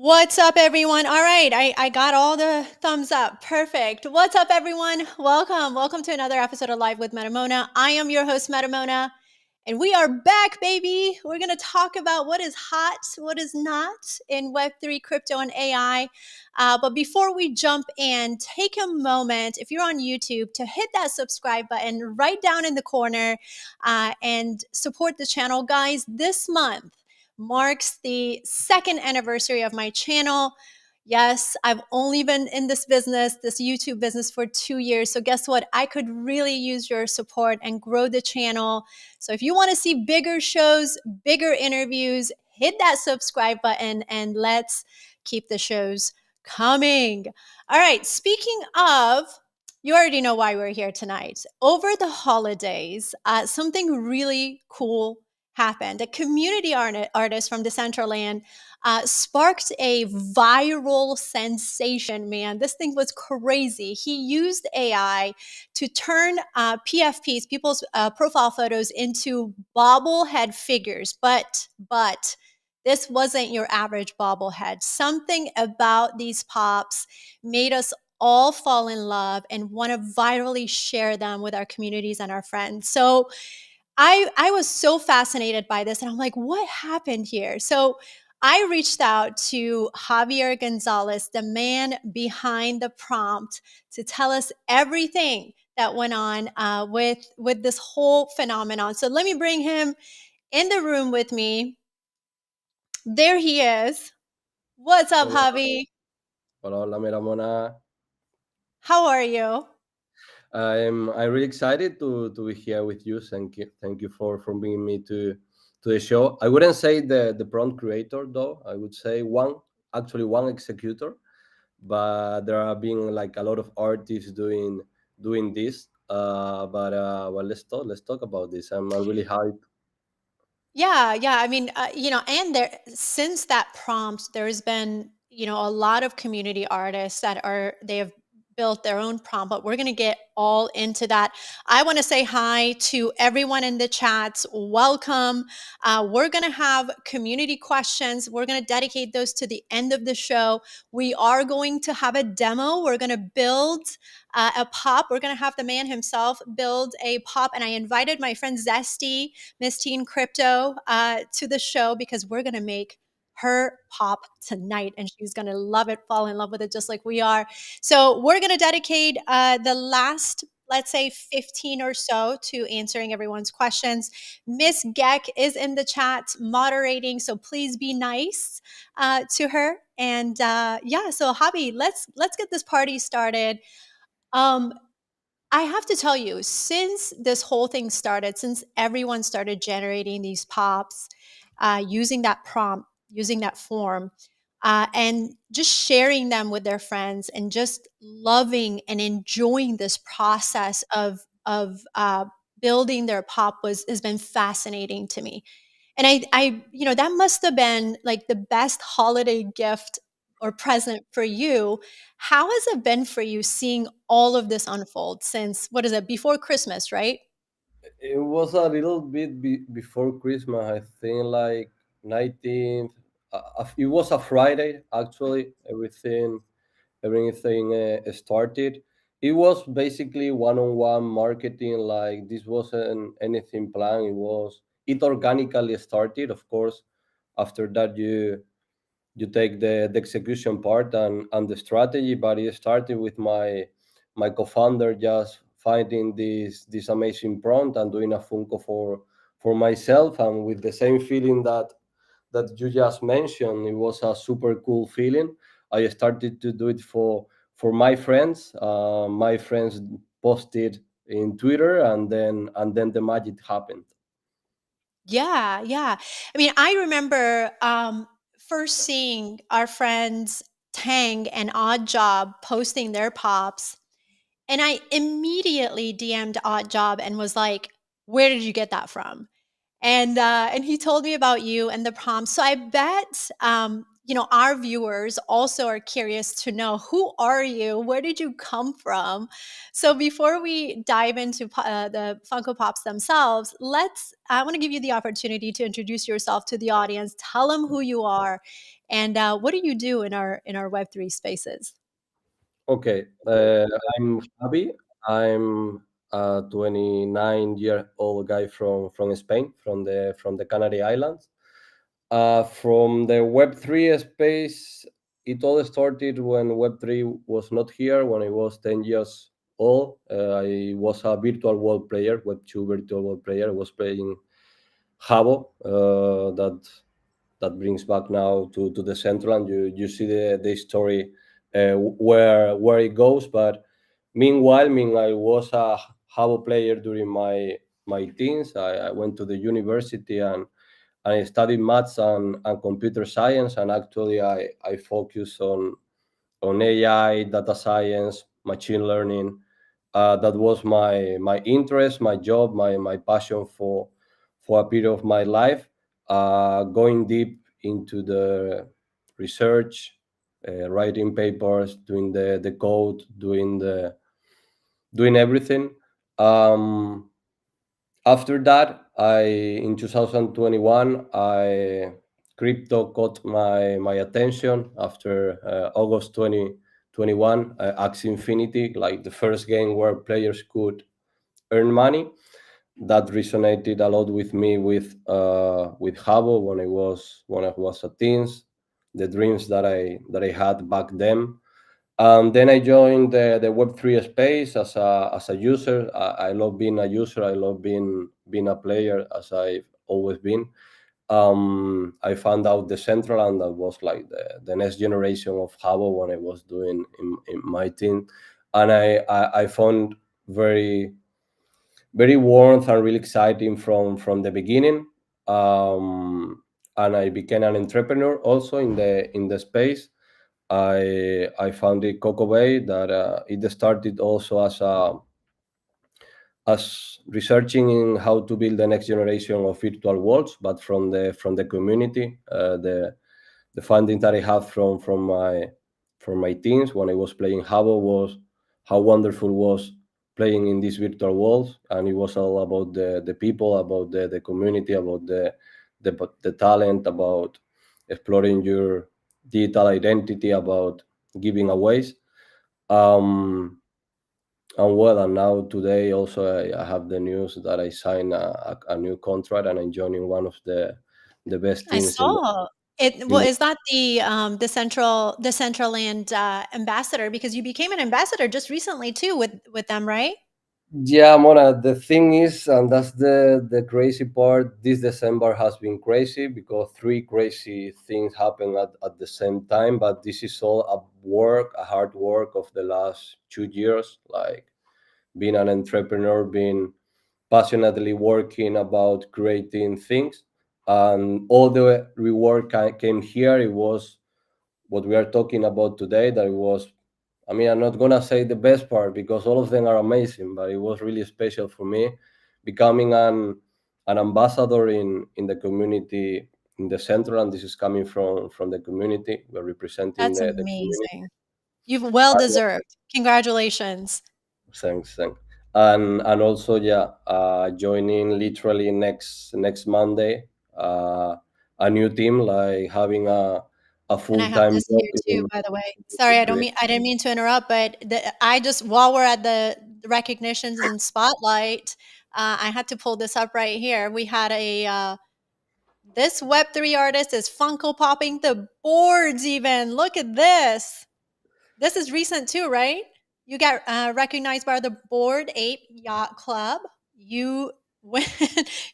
What's up, everyone? All right, I got all the thumbs up. Perfect. What's up, everyone? Welcome. Welcome to another episode of Live with Metamona. I am your host, Metamona, and we are back, baby. We're going to talk about what is hot, what is not in Web3, crypto, and AI. But before we jump in, take a moment, if you're on YouTube, to hit that subscribe button right down in the corner and support the channel. Guys, this month marks the second anniversary of my channel. Yes, I've only been in this business, this YouTube business, for 2 years. So guess what? I could really use your support and grow the channel. So if you want to see bigger shows, bigger interviews, hit that subscribe button and let's keep the shows coming. All right, speaking of, you already know why we're here tonight. Over the holidays, something really cool happened. A community artist from Decentraland sparked a viral sensation, man. This thing was crazy. He used AI to turn PFPs, people's profile photos, into bobblehead figures. But this wasn't your average bobblehead. Something about these pops made us all fall in love and want to virally share them with our communities and our friends. So I was so fascinated by this, and I'm like, what happened here? So I reached out to Javier Gonzalez, the man behind the prompt, to tell us everything that went on with this whole phenomenon. So let me bring him in the room with me. There he is. What's up, Hola, Javi? hola, hola, Meramona. How are you? I'm really excited to be here with you. Thank you for bringing me to the show. I wouldn't say the prompt creator though. I would say one executor, but there have been like a lot of artists doing this. But let's talk about this. I'm really hyped. Yeah. I mean, and there since that prompt, there's been a lot of community artists they have built their own prompt, but we're going to get all into that. I want to say hi to everyone in the chats. Welcome. We're going to have community questions. We're going to dedicate those to the end of the show. We are going to have a demo. We're going to build a pop. We're going to have the man himself build a pop, and I invited my friend Zesty, Miss Teen Crypto, to the show because we're going to make her pop tonight and she's going to love it, fall in love with it just like we are. So we're going to dedicate the last, let's say, 15 or so to answering everyone's questions. Miss Geck is in the chat moderating, so please be nice to her. And yeah, so Javi, let's get this party started. Um, I have to tell you, since this whole thing started, since everyone started generating these pops, using that prompt, using that form, and just sharing them with their friends, and just loving and enjoying this process of building their pop has been fascinating to me. And that must have been like the best holiday gift or present for you. How has it been for you seeing all of this unfold since, what is it, before Christmas, right? It was a little bit before Christmas. I think like 19th. It was a Friday actually. Everything started. It was basically one-on-one marketing. Like this wasn't anything planned. It organically started. Of course, after that you take the execution part and the strategy. But it started with my co-founder just finding this amazing prompt and doing a Funko for myself, and with the same feeling that you just mentioned. It was a super cool feeling. I started to do it for my friends. My friends posted in Twitter, and then the magic happened. Yeah. I mean, I remember first seeing our friends Tang and Odd Job posting their pops. And I immediately DM'd Odd Job and was like, where did you get that from? And he told me about you and the prompts. So I bet our viewers also are curious to know, who are you? Where did you come from? So before we dive into the Funko Pops themselves, I want to give you the opportunity to introduce yourself to the audience. Tell them who you are, And what do you do in our Web3 spaces? Okay, I'm Javi. I'm a 29-year-old guy from Spain, from the Canary Islands. From the Web3 space, it all started when Web3 was not here, when I was 10 years old. I was a virtual world player, Web2 virtual world player. I was playing Jabo, that brings back now to the central, and you see the story where it goes. But meanwhile, I was a Jabo player during my teens. I went to the university and I studied maths and computer science, and actually I focus on AI, data science, machine learning. That was my interest, my job, my passion for a period of my life. Going deep into the research, writing papers, doing the code, doing everything. Um, After that, I in 2021, I crypto caught my attention after August 2021, Axie Infinity, like the first game where players could earn money. That resonated a lot with me with Habo when I was a teens, the dreams that I had back then. Then I joined the Web3 space as a user. I love being a user. I love being a player, as I've always been. I found out the central, and that was like the next generation of Java when I was doing in my team, and I found very very warm and really exciting from the beginning. And I became an entrepreneur also in the space. I founded Coco Bay, that it started also as researching in how to build the next generation of virtual worlds, but from the community. The funding that I have from my teams when I was playing Habbo was how wonderful was playing in these virtual worlds, and it was all about the people, about the community, about the talent, about exploring your digital identity, about giving aways. Um, and now today also I have the news that I signed a new contract, and I'm joining one of the best I teams in the, saw it. Well, in is that the Central Land ambassador? Because you became an ambassador just recently too with them, right? Yeah, Mona, the thing is, and that's the crazy part, this December has been crazy because three crazy things happen at the same time. But this is all a hard work of the last 2 years, like being an entrepreneur, being passionately working about creating things. And all the reward came here. It was what we are talking about today, that it was, I mean, I'm not gonna say the best part because all of them are amazing, but it was really special for me becoming an ambassador in the community in the central, and this is coming from the community. We're representing That's the community. amazing. You've well deserved. Congratulations. Thanks. And also, yeah, joining literally next Monday, a new team, like having a And I have full-time this job here too, in by the way. Sorry, Web3. I didn't mean to interrupt, but I just while we're at the recognitions and spotlight, I had to pull this up right here. We had a this Web3 artist is Funko popping the boards. Even look at this. This is recent too, right? You got recognized by the Board Ape Yacht Club. You when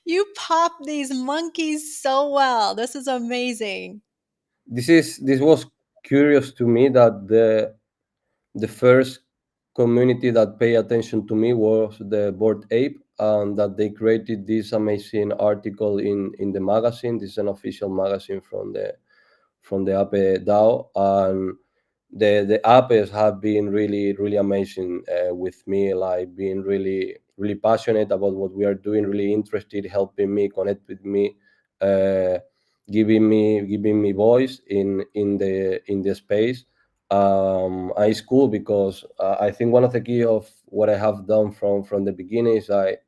you pop these monkeys so well. This is amazing. This was curious to me that the first community that pay attention to me was the Board Ape, and that they created this amazing article in the magazine. This is an official magazine from the Ape DAO, and the apps have been really really amazing with me, like being really really passionate about what we are doing, really interested, helping me connect with me, uh, giving me voice in the space. And it's cool because I think one of the key of what I have done from the beginning is I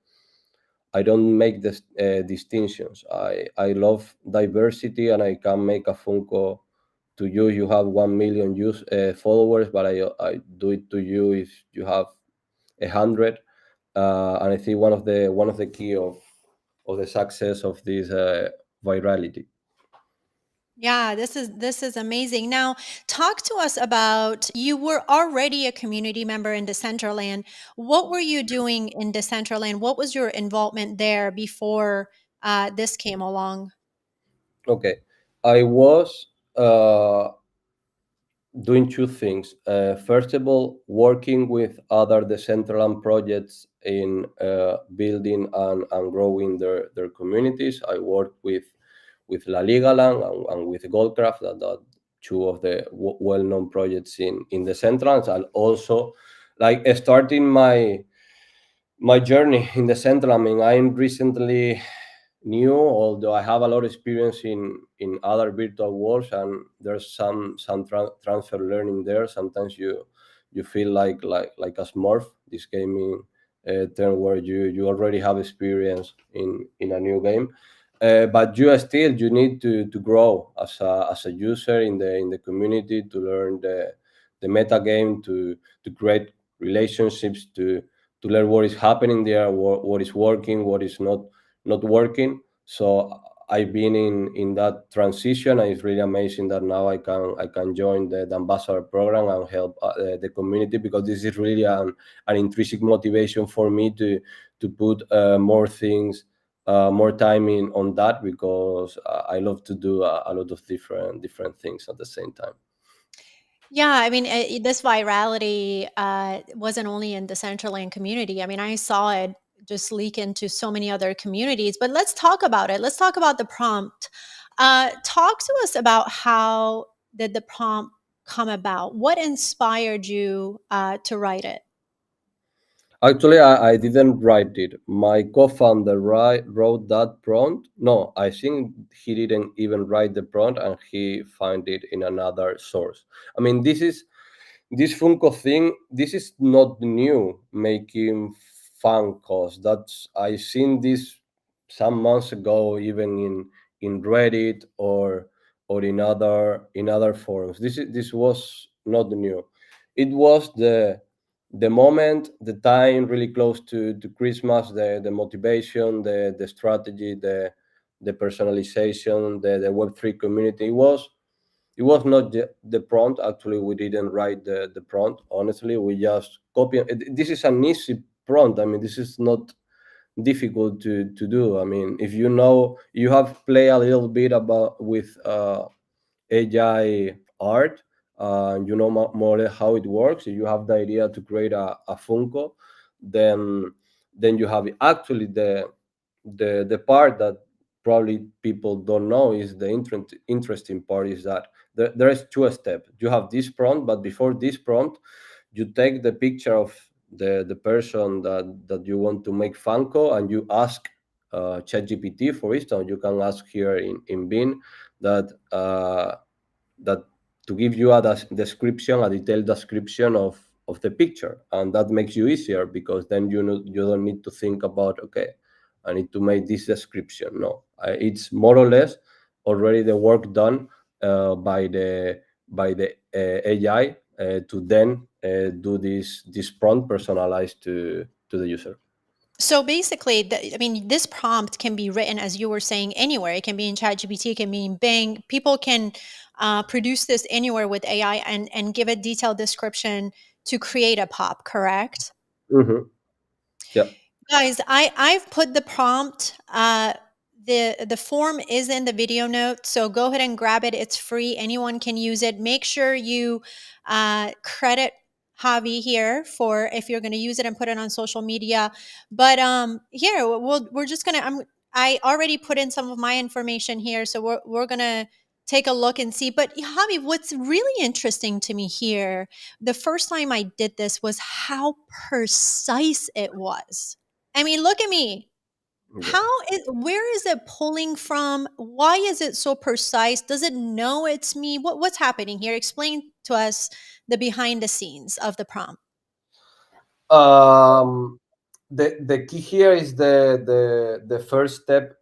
don't make distinctions. I love diversity, and I can make a Funko to you you have 1 million followers, but I do it to you if you have 100. And I think one of the key of the success of this virality. Yeah, this is amazing. Now, talk to us about you were already a community member in Decentraland. What were you doing in Decentraland? What was your involvement there before this came along? Okay, I was doing two things. First of all, working with other Decentraland projects in building and growing their communities. I worked with La Liga Land and with Goldcraft, that two of the well-known projects in the Centrals, and also like starting my journey in the Central. I mean, I'm recently new, although I have a lot of experience in other virtual worlds, and there's some transfer learning there. Sometimes you feel like a Smurf, this gaming term where you already have experience in a new game, but you need to grow as a user in the community, to learn the meta game, to create relationships, to learn what is happening there, what is working, what is not working. So I've been in that transition, and it's really amazing that now I can join the ambassador program and help the community, because this is really an intrinsic motivation for me to put more things, more time in on that, because I love to do a lot of different things at the same time. Yeah, I mean, this virality wasn't only in the Centraland community. I mean, I saw it just leak into so many other communities. But let's talk about it. Let's talk about the prompt. Talk to us about how did the prompt come about? What inspired you to write it? Actually, I didn't write it. My co-founder wrote that prompt. No, I think he didn't even write the prompt, and he found it in another source. I mean, this Funko thing. This is not new. Making Funkos. That's I seen this some months ago, even in Reddit or in other forums. This was not new. It was the moment, the time really close to Christmas, the motivation, the strategy, the personalization, the Web3 community. It was not the prompt. Actually, we didn't write the prompt. Honestly, we just copy. This is an easy prompt. I mean, this is not difficult to do. I mean, if you have played a little bit about with AI art, you know more or less how it works. If you have the idea to create a Funko, then you have it. Actually, the part that probably people don't know is the interesting part, is that there is two steps. You have this prompt, but before this prompt, you take the picture of the person that you want to make Funko, and you ask ChatGPT, for instance. You can ask here in Bin that that to give you a detailed description of the picture, and that makes you easier, because then you don't need to think about, okay, I need to make this description. No, it's more or less already the work done by the AI, to then do this prompt personalized to the user. So basically, I mean, this prompt can be written, as you were saying, anywhere. It can be in ChatGPT, it can be in Bing. People can produce this anywhere with AI and give a detailed description to create a pop, correct? Hmm. Yeah. Guys, I've put the prompt. The form is in the video notes, so go ahead and grab it. It's free. Anyone can use it. Make sure you credit Javi here for if you're going to use it and put it on social media. But here we're just gonna. I already put in some of my information here, so we're gonna take a look and see. But Javi, what's really interesting to me here, the first time I did this was how precise it was. I mean, look at me. Yeah. Where is it pulling from? Why is it so precise? Does it know it's me? What's happening here? Explain to us the behind the scenes of the prompt. um the key here is the first step.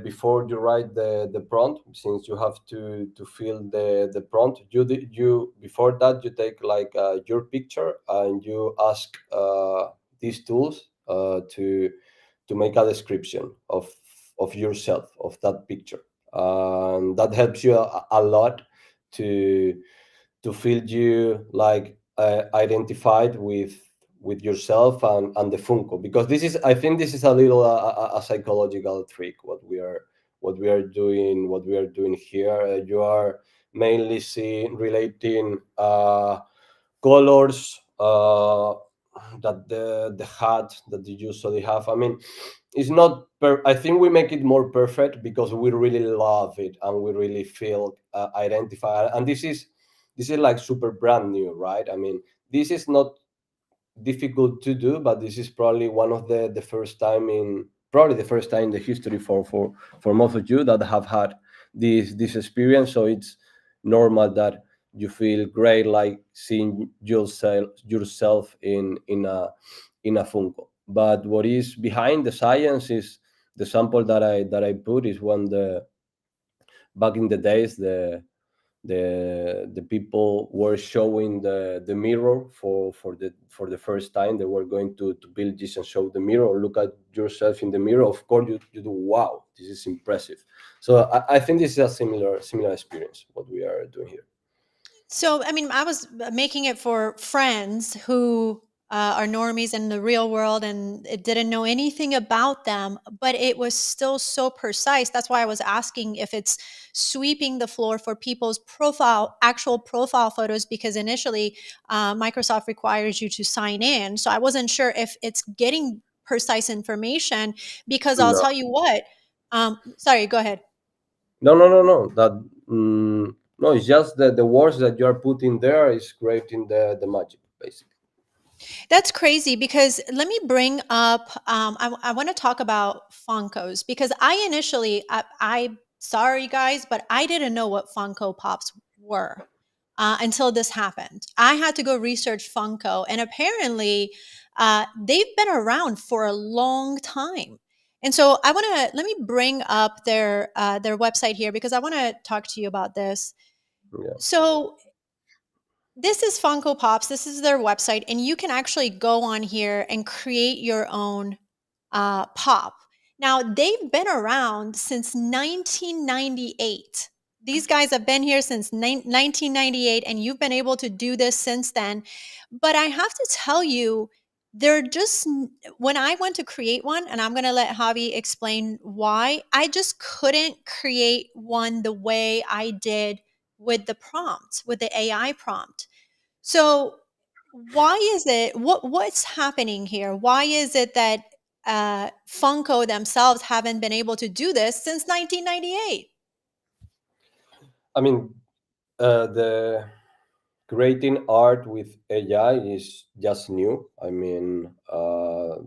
before you write the prompt, since you have to fill the prompt, you before that you take like your picture and you ask these tools to make a description of yourself, of that picture, and that helps you a lot to feel you like identified with yourself and the Funko, because this is, I think this is a little a psychological trick what we are doing here. You are mainly seeing relating colors, that the hat that you usually have. I mean, it's not I think we make it more perfect because we really love it and we really feel identified. And this is like super brand new, right? I mean, this is not difficult to do, but this is probably one of the first time in probably the first time in the history for most of you that have had this experience. So it's normal that you feel great, like seeing yourself in a Funko. But what is behind the science is the sample that I put is when the back in the days the people were showing the mirror for the first time. They were going to build this and show the mirror, look at yourself in the mirror. Of course you do, wow, this is impressive. So I think this is a similar experience what we are doing here. So, I mean, I was making it for friends who are normies in the real world and it didn't know anything about them, but it was still so precise. That's why I was asking if it's sweeping the floor for people's actual profile photos, because initially Microsoft requires you to sign in. So I wasn't sure if it's getting precise information, because I'll No, tell you what. Sorry, go ahead. no, that no, it's just the words that you are putting there is creating the magic, basically. That's crazy, because let me bring up, I want to talk about Funkos, because I sorry guys, but I didn't know what Funko Pops were until this happened. I had to go research Funko, and apparently they've been around for a long time. And so let me bring up their website here, because I want to talk to you about this. Yeah. So this is Funko Pops. This is their website, and you can actually go on here and create your own pop. Now, they've been around since 1998. These guys have been here since 1998, and you've been able to do this since then. But I have to tell you, they're just, when I went to create one, and I'm going to let Javi explain why, I just couldn't create one the way I did with the prompt, with the AI prompt. So why is it, what's happening here? Why is it that Funko themselves haven't been able to do this since 1998? I mean, the creating art with AI is just new. I mean,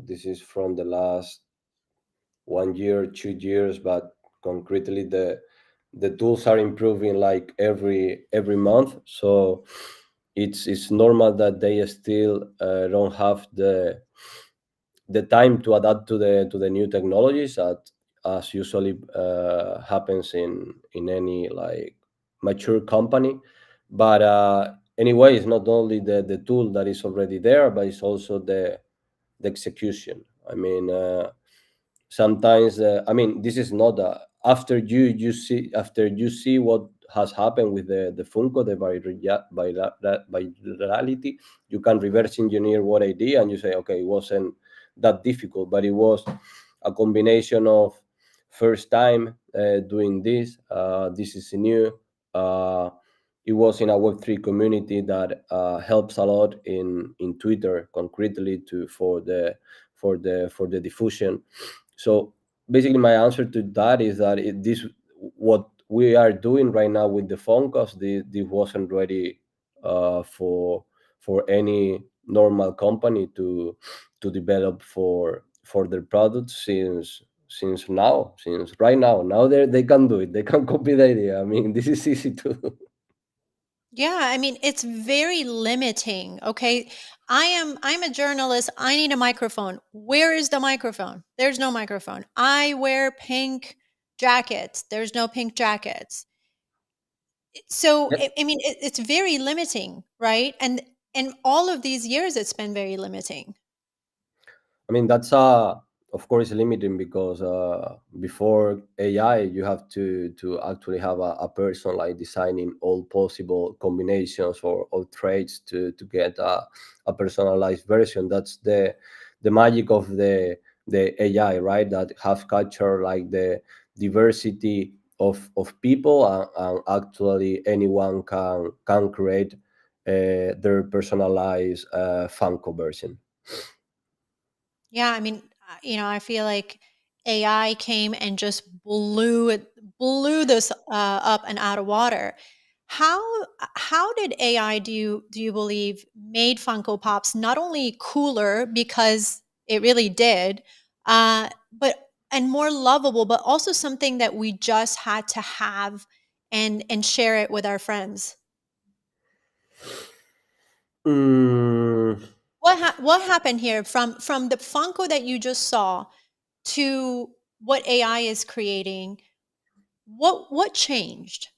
this is from the last 1 year, 2 years, but concretely the tools are improving like every month. So it's normal that they still don't have the time to adapt to the new technologies, as usually happens in any like mature company. But anyway, it's not only the tool that is already there, but it's also the execution. I mean, sometimes I mean, this is not after you see what has happened with the Funko, the virality, you can reverse engineer what I did, and you say, okay, it wasn't that difficult, but it was a combination of first time doing this. This is new. uh, it was in a Web3 community that helps a lot in Twitter concretely to for the diffusion. So basically, my answer to that is that this what we are doing right now with the phone calls. This wasn't ready for any normal company to develop for their products since right now they can do it. They can copy the idea. I mean, this is easy to do. Yeah, I mean, it's very limiting. Okay. I'm a journalist. I need a microphone. Where is the microphone? There's no microphone. I wear pink jackets. There's no pink jackets. So Yeah. I mean, it's very limiting, right? And all of these years, it's been very limiting. I mean, that's of course limiting because before AI, you have to actually have a person like designing all possible combinations or all traits to get a personalized version. That's the magic of the AI, right? That have captured like the diversity of people, and actually anyone can create their personalized Funko version. Yeah, I mean, I feel like AI came and just blew this up and out of water. How how did AI, do you believe, made Funko Pops not only cooler because it really did, but and more lovable, but also something that we just had to have and share it with our friends? Mm, What happened here from the Funko that you just saw to what AI is creating? What changed?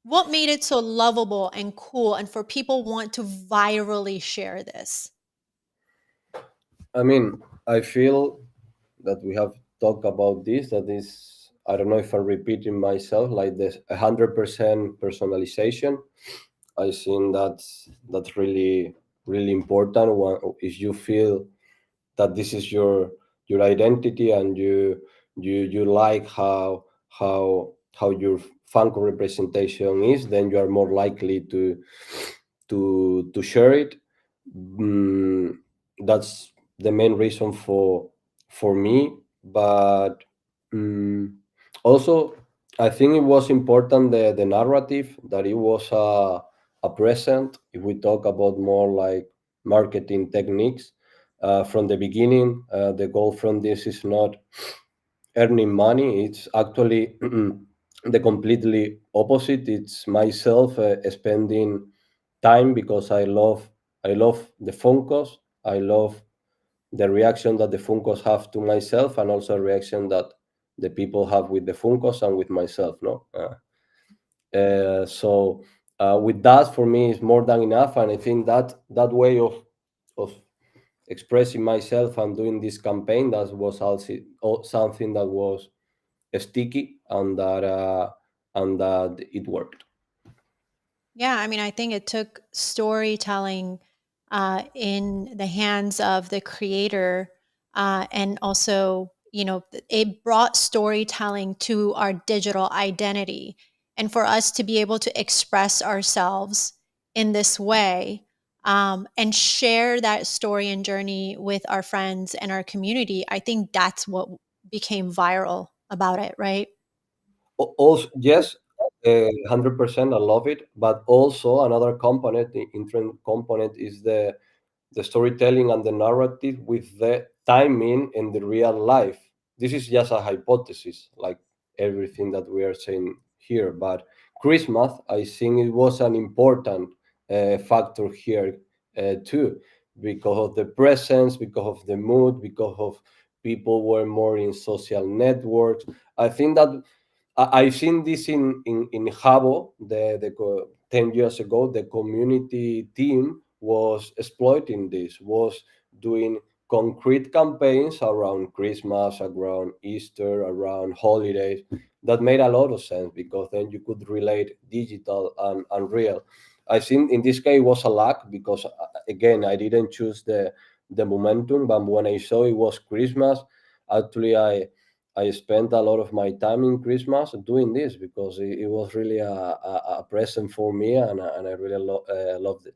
What made it so lovable and cool and for people want to virally share this? I mean, I feel that we have talked about this. That is, I don't know if I'm repeating myself. Like this, 100% personalization. I think that's really important. If you feel that this is your identity, and you like how your Funko representation is, then you are more likely to share it. Mm, that's the main reason for me. But mm, also, I think it was important the narrative, that it was a present. If we talk about more like marketing techniques, from the beginning, the goal from this is not earning money. It's actually the completely opposite. It's myself spending time because I love the Funkos. I love the reaction that the Funkos have to myself, and also reaction that the people have with the Funkos and with myself. No, so with that, for me, is more than enough, and I think that that way of expressing myself and doing this campaign, that was also something that was sticky, and that it worked. Yeah, I mean, I think it took storytelling in the hands of the creator, and also, it brought storytelling to our digital identity, and for us to be able to express ourselves in this way, and share that story and journey with our friends and our community. I think that's what became viral about it, right? Also, yes, 100%, I love it. But also another component, the intrinsic component, is the storytelling and the narrative with the timing in the real life. This is just a hypothesis, like everything that we are saying here. But Christmas, I think it was an important factor here too, because of the presence, because of the mood, because of people were more in social networks. I think that I've seen this in Jabo, 10 years ago. The community team was exploiting this, was doing concrete campaigns around Christmas, around Easter, around holidays. That made a lot of sense, because then you could relate digital and real. I think in this case it was a luck, because again, I didn't choose the momentum, but when I saw it was Christmas, actually I spent a lot of my time in Christmas doing this, because it was really a present for me, and I really loved it.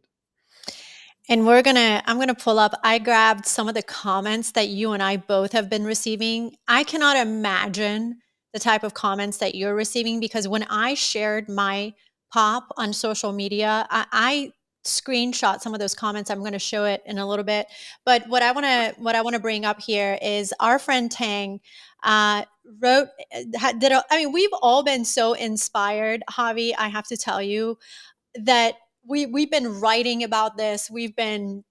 And I'm gonna pull up. I grabbed some of the comments that you and I both have been receiving. I cannot imagine the type of comments that you're receiving, because when I shared my pop on social media, I screenshot some of those comments. I'm going to show it in a little bit. But what I want to bring up here is our friend Tang uh, wrote I mean, we've all been so inspired, Javi. I have to tell you that we've been writing about this. We've been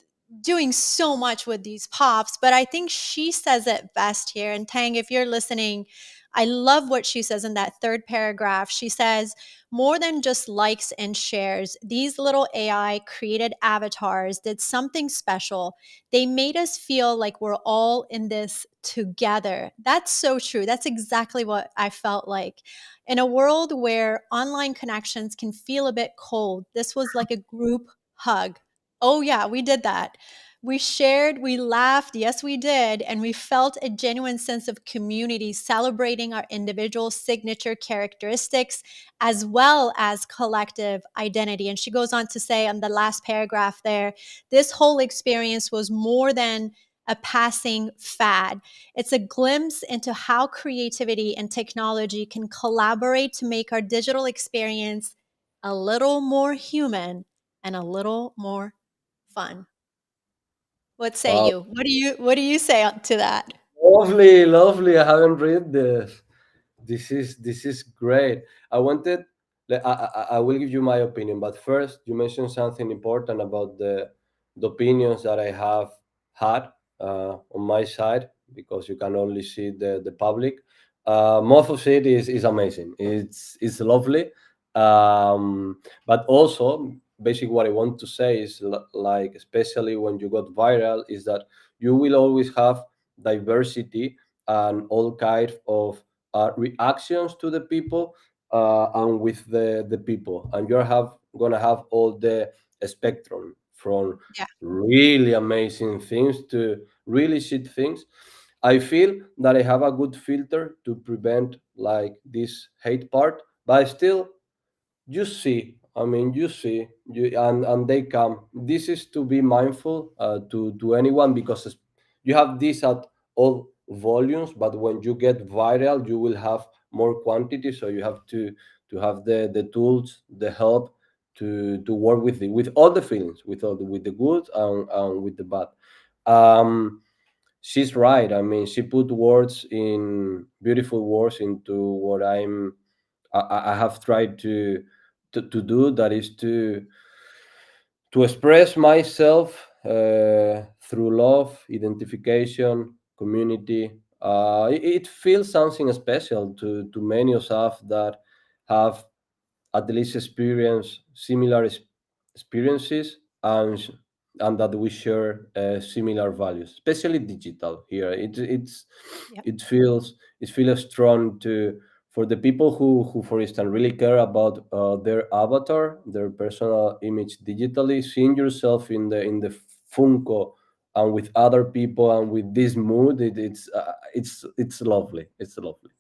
doing so much with these pops, but I think she says it best here. And Tang, if you're listening, I love what she says in that third paragraph. She says, more than just likes and shares, these little AI created avatars did something special. They made us feel like we're all in this together. That's so true. That's exactly what I felt like. In a world where online connections can feel a bit cold, this was like a group hug. Oh, yeah, we did that. We shared, we laughed, yes, we did, and we felt a genuine sense of community celebrating our individual signature characteristics as well as collective identity. And she goes on to say on the last paragraph there, this whole experience was more than a passing fad. It's a glimpse into how creativity and technology can collaborate to make our digital experience a little more human and a little more fun. What say Wow. you? What do you say to that? Lovely, lovely. I haven't read this. This is great. I wanted. I will give you my opinion, but first, you mentioned something important about the opinions that I have had on my side, because you can only see the public. Most of it is amazing. It's lovely, but also basically what I want to say is like, especially when you got viral, is that you will always have diversity and all kinds of reactions to the people, and with the people, and you're have gonna have all the spectrum from Yeah. really amazing things to really shit things. I feel that I have a good filter to prevent like this hate part, but still, you see, I mean, you see, and they come. This is to be mindful, to anyone, because you have this at all volumes, but when you get viral you will have more quantity, so you have to have the tools, the help to work with all the feelings, with the good and with the bad. um she's right. I mean, she put words in beautiful words into what I have tried to do, that is to express myself through love, identification, community. It feels something special to many of us that have at least experience similar experiences, and that we share similar values, especially digital here. Yep. It feels strong to for the people who for instance really care about their avatar, their personal image digitally, seeing yourself in the Funko and with other people and with this mood. It's lovely. It's lovely.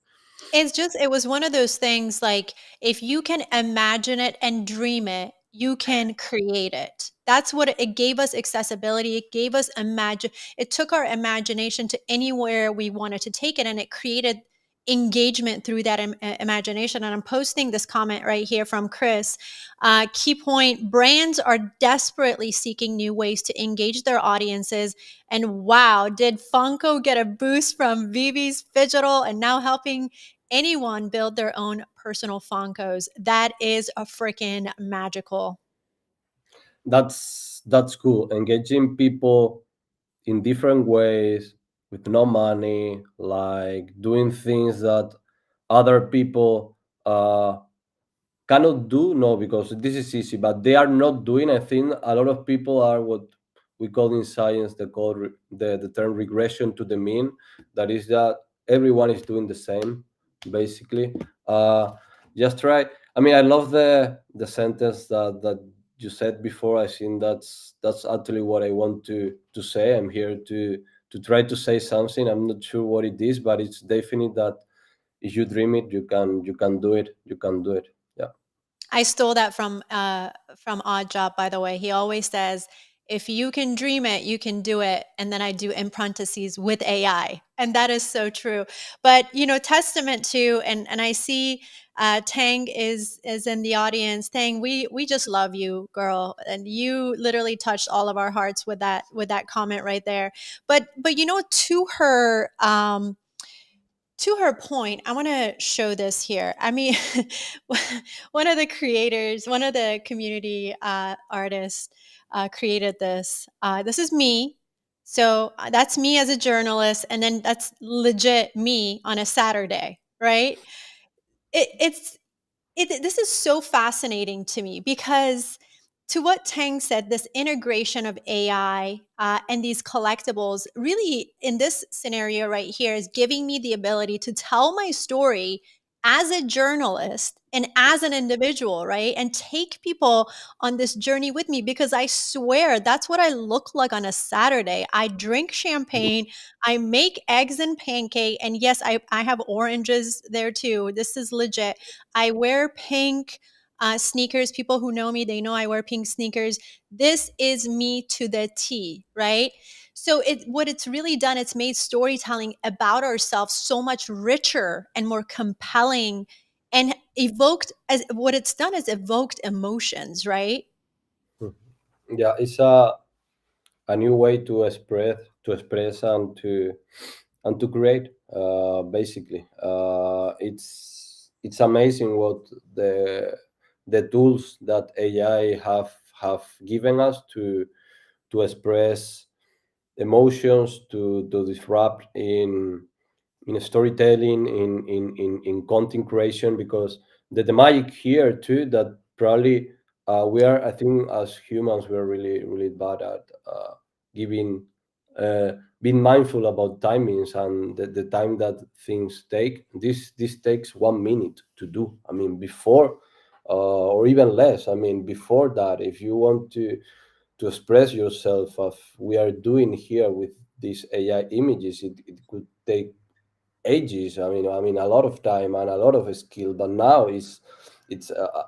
It was one of those things like if you can imagine it and dream it, you can create it. That's what it gave us accessibility. It gave us imagine. It took our imagination to anywhere we wanted to take it, and it created engagement through that imagination. And I'm posting this comment right here from Chris. Key point: brands are desperately seeking new ways to engage their audiences. And wow, did Funko get a boost from Vivi's Digital and now helping anyone build their own personal Funkos? That is a freaking magical. That's cool. Engaging people in different ways with no money, like doing things that other people cannot do. No, because this is easy, but they are not doing. I think a lot of people are what we call in science, the term regression to the mean. That is that everyone is doing the same, basically. uh just try. I mean, I love the sentence that you said before. I think that's actually what I want to say. I'm here to try to say something. I'm not sure what it is, but it's definite that if you dream it, you can do it. You can do it. Yeah. I stole that from Odd Job, by the way. He always says, "If you can dream it, you can do it." And then I do in parentheses with AI, and that is so true. But testament to, and I see Tang is in the audience. Tang, we just love you, girl, and you literally touched all of our hearts with that comment right there. But to her point, I want to show this here. I mean, one of the creators, one of the community artists created this. This is me. So that's me as a journalist. And then that's legit me on a Saturday. right? It's this is so fascinating to me because, to what Tang said, this integration of AI and these collectibles really, in this scenario right here, is giving me the ability to tell my story as a journalist and as an individual, right? And take people on this journey with me, because I swear that's what I look like on a Saturday. I drink champagne, I make eggs and pancake, and yes, I have oranges there too. This is legit. I wear pink sneakers. People who know me, they know I wear pink sneakers. This is me to the T, right? So what it's really done, it's made storytelling about ourselves so much richer and more compelling, and evoked, as what it's done is evoked emotions, right? Yeah, it's a new way to express and to create. Basically, it's amazing what the tools that AI have given us to express emotions, to disrupt in storytelling, in content creation, because the magic here too, that probably we are, I think, as humans, we're really bad at giving uh, being mindful about timings and the time that things take. This takes 1 minute to do. I mean, before or even less. I mean, before that, if you want to express yourself, as we are doing here with these AI images, it could take ages. I mean a lot of time and a lot of skill, but now it's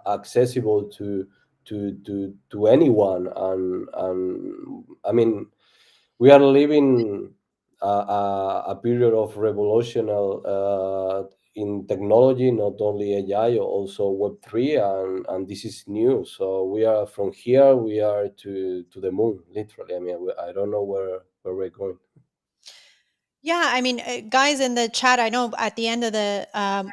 accessible to anyone. And I mean, we are living a period of revolutionary in technology, not only AI, also Web3, and this is new. So we are from here, we are to the moon, literally. I mean, I don't know where we're going. Yeah, I mean, guys in the chat, I know at the end of the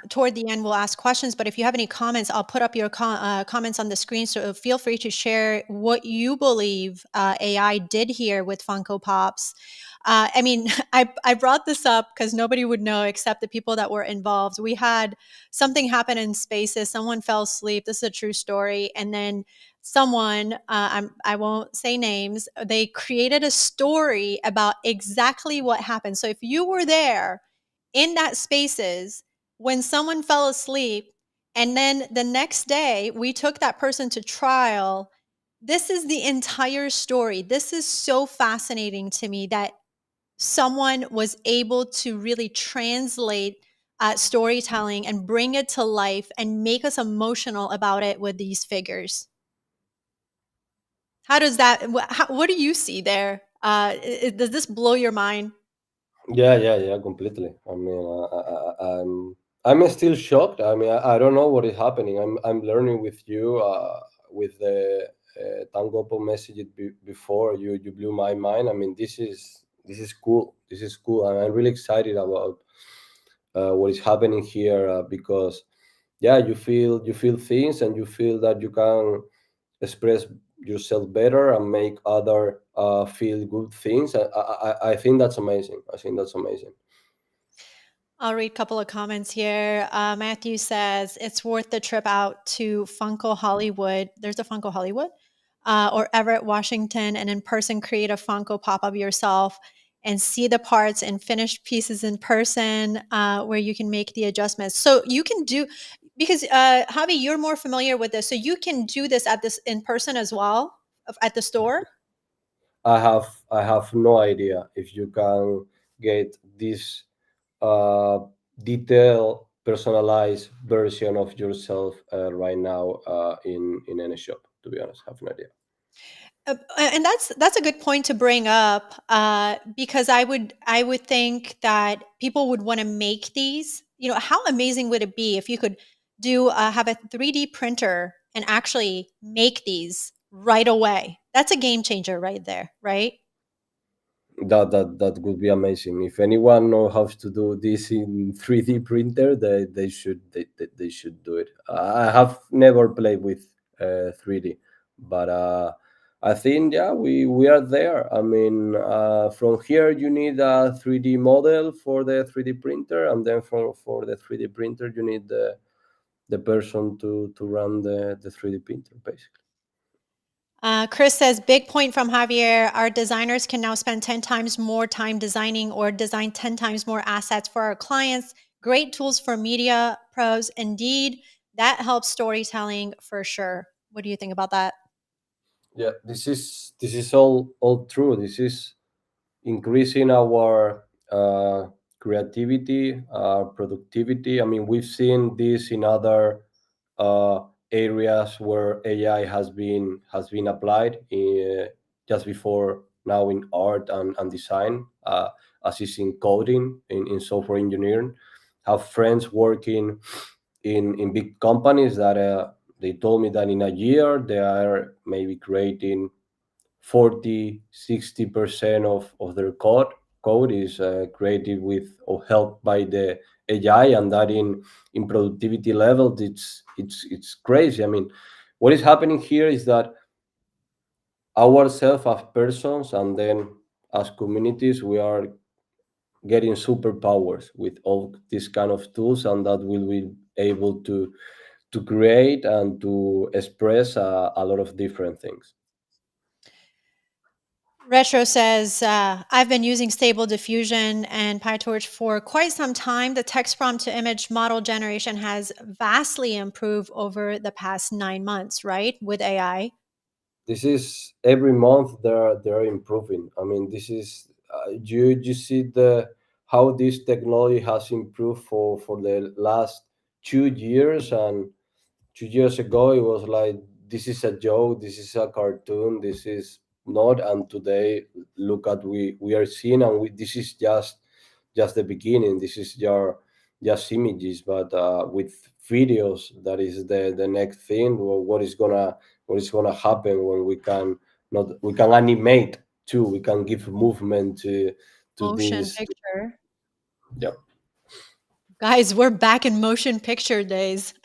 toward the end we'll ask questions, but if you have any comments, I'll put up your comments on the screen. So feel free to share what you believe AI did here with Funko Pops. I mean, I brought this up because nobody would know except the people that were involved. We had something happen in Spaces. Someone fell asleep. This is a true story, and then someone, I won't say names, they created a story about exactly what happened. So if you were there in that Spaces when someone fell asleep, and then the next day we took that person to trial, this is the entire story. This is so fascinating to me that someone was able to really translate storytelling and bring it to life and make us emotional about it with these figures. How does that? What do you see there? Does this blow your mind? Yeah, completely. I mean, I'm still shocked. I mean, I don't know what is happening. I'm learning with you, with the Tangopo message before you blew my mind. I mean, this is cool. This is cool, and I'm really excited about what is happening here, because yeah, you feel things, and you feel that you can express yourself better and make other feel good things. I think that's amazing. I think that's amazing. I'll read a couple of comments here. Matthew says it's worth the trip out to Funko Hollywood. There's a Funko Hollywood, or Everett, Washington, and in person create a Funko pop of yourself and see the parts and finished pieces in person, where you can make the adjustments. So you can do, because Javi, you're more familiar with this, so you can do this at this in person as well, at the store. I have no idea if you can get this uh, detailed, personalized version of yourself right now in any shop. To be honest, I have no idea. And that's a good point to bring up, because I would think that people would want to make these. You know, how amazing would it be if you could do have a 3D printer and actually make these right away? That's a game changer right there, right? That would be amazing. If anyone knows how to do this in 3D printer, they should do it. I have never played with 3D, but I think, yeah, we are there. I mean, from here you need a 3D model for the 3D printer, and then for the 3D printer you need the person to run the 3D printer, basically. Chris says, big point from Javier. Our designers can now spend 10 times more time designing or design 10 times more assets for our clients. Great tools for media pros. Indeed, that helps storytelling for sure. What do you think about that? Yeah, this is all true. This is increasing our creativity, productivity. I mean, we've seen this in other uh, areas where AI has been applied just before now in art and design, as is in coding, in software engineering. Have friends working in big companies that they told me that in a year they are maybe creating 40-60% of their code is created with or helped by the AI, and that in productivity levels, it's crazy. I mean, what is happening here is that ourselves as persons and then as communities, we are getting superpowers with all these kind of tools, and that will be able to create and to express a lot of different things. Retro says, I've been using Stable Diffusion and PyTorch for quite some time. The text prompt to image model generation has vastly improved over the past 9 months, right? With AI. This is every month they're improving. I mean, this is you see the how this technology has improved for the last 2 years. And 2 years ago it was like, this is a joke, this is a cartoon, this is not. And today, look at we are seeing, and this is just the beginning. This is your just images, but with videos, that is the next thing. What is gonna happen when we can animate too, we can give movement to Motion this. picture. Yeah. Guys, we're back in motion picture days.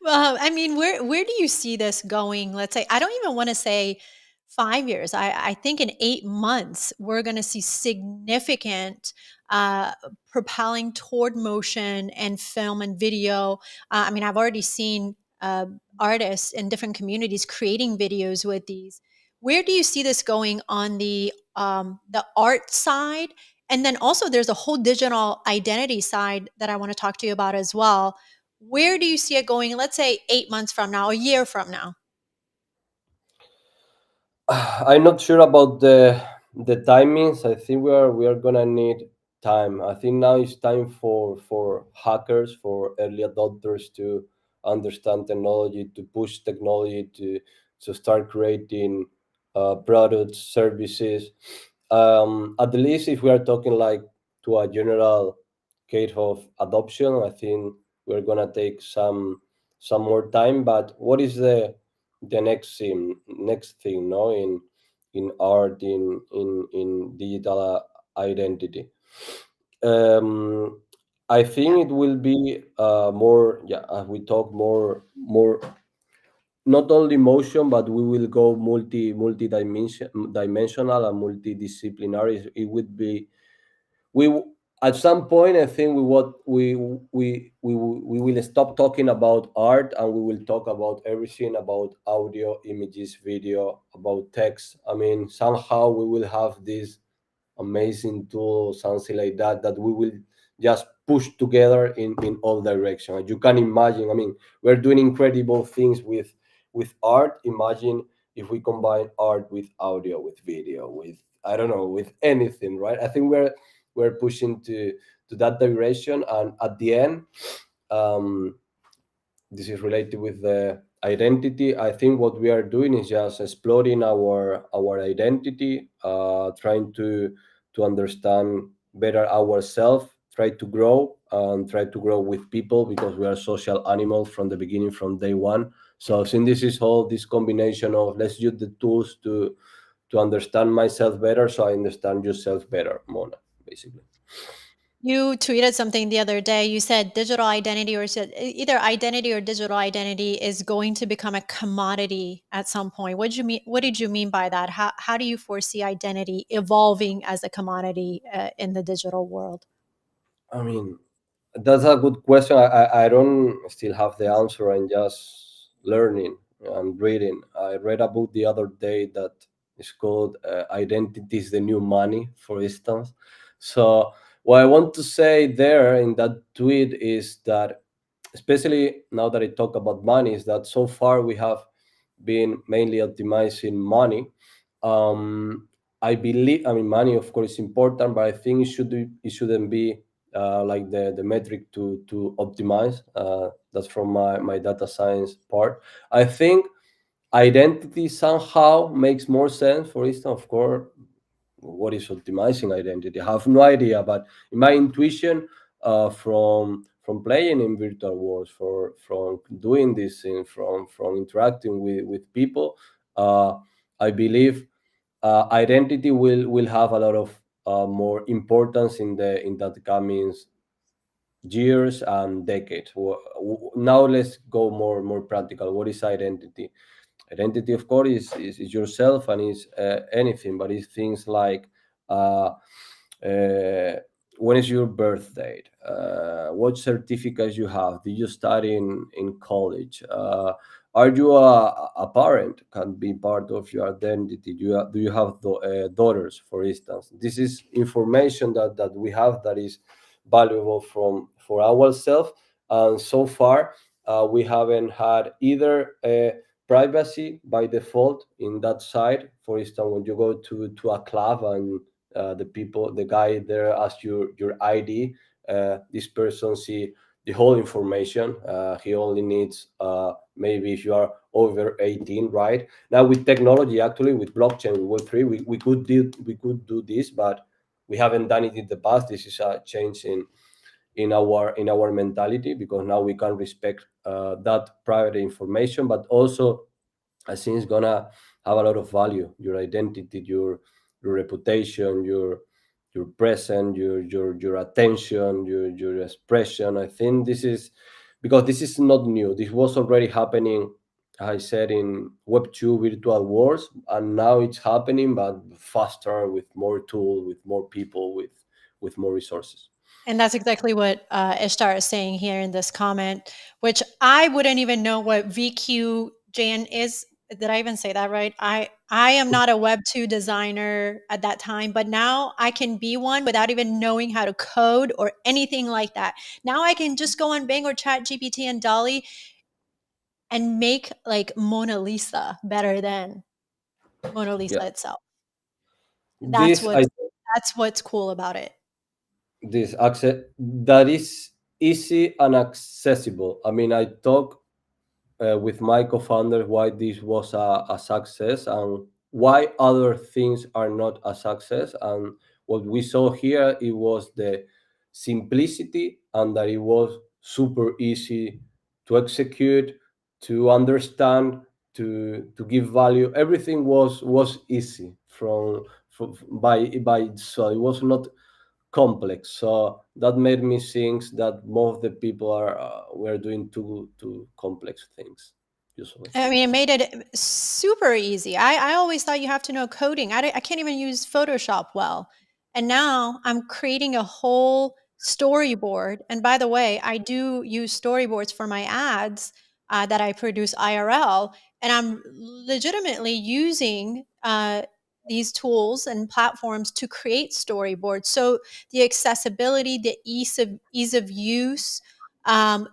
Well, I mean, where do you see this going? Let's say I don't even want to say 5 years. I think in 8 months we're going to see significant uh, propelling toward motion and film and video. I mean, I've already seen artists in different communities creating videos with these. Where do you see this going on the art side? And then also there's a whole digital identity side that I want to talk to you about as well. Where do you see it going, let's say 8 months from now, a year from now? I'm not sure about the timings. I think we are gonna need time. I think now it's time for hackers, for early adopters to understand technology, to push technology, to start creating products, services. At least if we are talking like to a general case of adoption, I think we're gonna take some more time. But what is the next thing, no, in art, in digital identity? um I think it will be more, yeah, as we talk more, not only motion, but we will go multi dimensional and multidisciplinary. It would be, at some point, I think we will stop talking about art, and we will talk about everything, about audio, images, video, about text. I mean, somehow we will have this amazing tool, something like that we will just push together in all directions. You can imagine, I mean, we're doing incredible things with art. Imagine if we combine art with audio, with video, with, I don't know, with anything, right? I think we're pushing to that direction. And at the end, um this is related with the identity. I think what we are doing is just exploring our identity, trying to understand better ourselves, try to grow, and try to grow with people, because we are social animals from the beginning, from day one. So since this is all this combination of, let's use the tools to understand myself better, so I understand yourself better, Mona, basically. You tweeted something the other day. You said digital identity, or said either identity or digital identity is going to become a commodity at some point. What did you mean? What did you mean by that? How do you foresee identity evolving as a commodity in the digital world? I mean, that's a good question. I don't still have the answer. I'm just learning and reading. I read a book the other day that is called Identity is the New Money, for instance. So, what I want to say there in that tweet is that, especially now that I talk about money, is that so far we have been mainly optimizing money. I believe, I mean, money of course is important, but I think it shouldn't be like the metric to optimize. That's from my data science part. I think identity somehow makes more sense. For instance, of course, what is optimizing identity? I have no idea, but in my intuition, from playing in virtual worlds, from doing this thing, from interacting with people, uh, I believe identity will have a lot of more importance in that coming years and decades. Now let's go more practical. What is identity? Identity, of course, is yourself and is anything, but it's things like uh, uh, when is your birth date, what certificates you have, did you study in college, are you a parent, can be part of your identity. Do you have daughters, for instance? This is information that we have that is valuable from for ourselves, and so far we haven't had either privacy by default in that side. For instance, when you go to a club and the guy there asks your ID, this person see the whole information. He only needs maybe if you are over 18, right? Now with technology, actually with blockchain, with Web3, we could do this, but we haven't done it in the past. This is a change in our mentality, because now we can respect that private information, but also I think it's gonna have a lot of value. Your identity, your reputation, your presence, your attention, your expression. I think this is because this is not new. This was already happening. I said in Web 2 virtual worlds, and now it's happening, but faster, with more tools, with more people, with more resources. And that's exactly what Ishtar is saying here in this comment, which I wouldn't even know what VQJN is. Did I even say that right? I am not a Web 2 designer at that time, but now I can be one without even knowing how to code or anything like that. Now I can just go on Bing or Chat GPT and Dolly and make like Mona Lisa better than Mona Yeah, Lisa itself. That's this I what's cool about it. this access that is easy and accessible. I mean, I talk with my co-founder why this was a success and why other things are not a success. And what we saw here, it was the simplicity, and that it was super easy to execute, to understand, to give value. Everything was easy from by so it was not complex. So that made me think that most of the people are were doing too complex things usually. I mean, it made it super easy. I always thought you have to know coding. I can't even use Photoshop well. And now I'm creating a whole storyboard. And by the way, I do use storyboards for my ads that I produce IRL. And I'm legitimately using these tools and platforms to create storyboards. So the accessibility, the ease of use, um,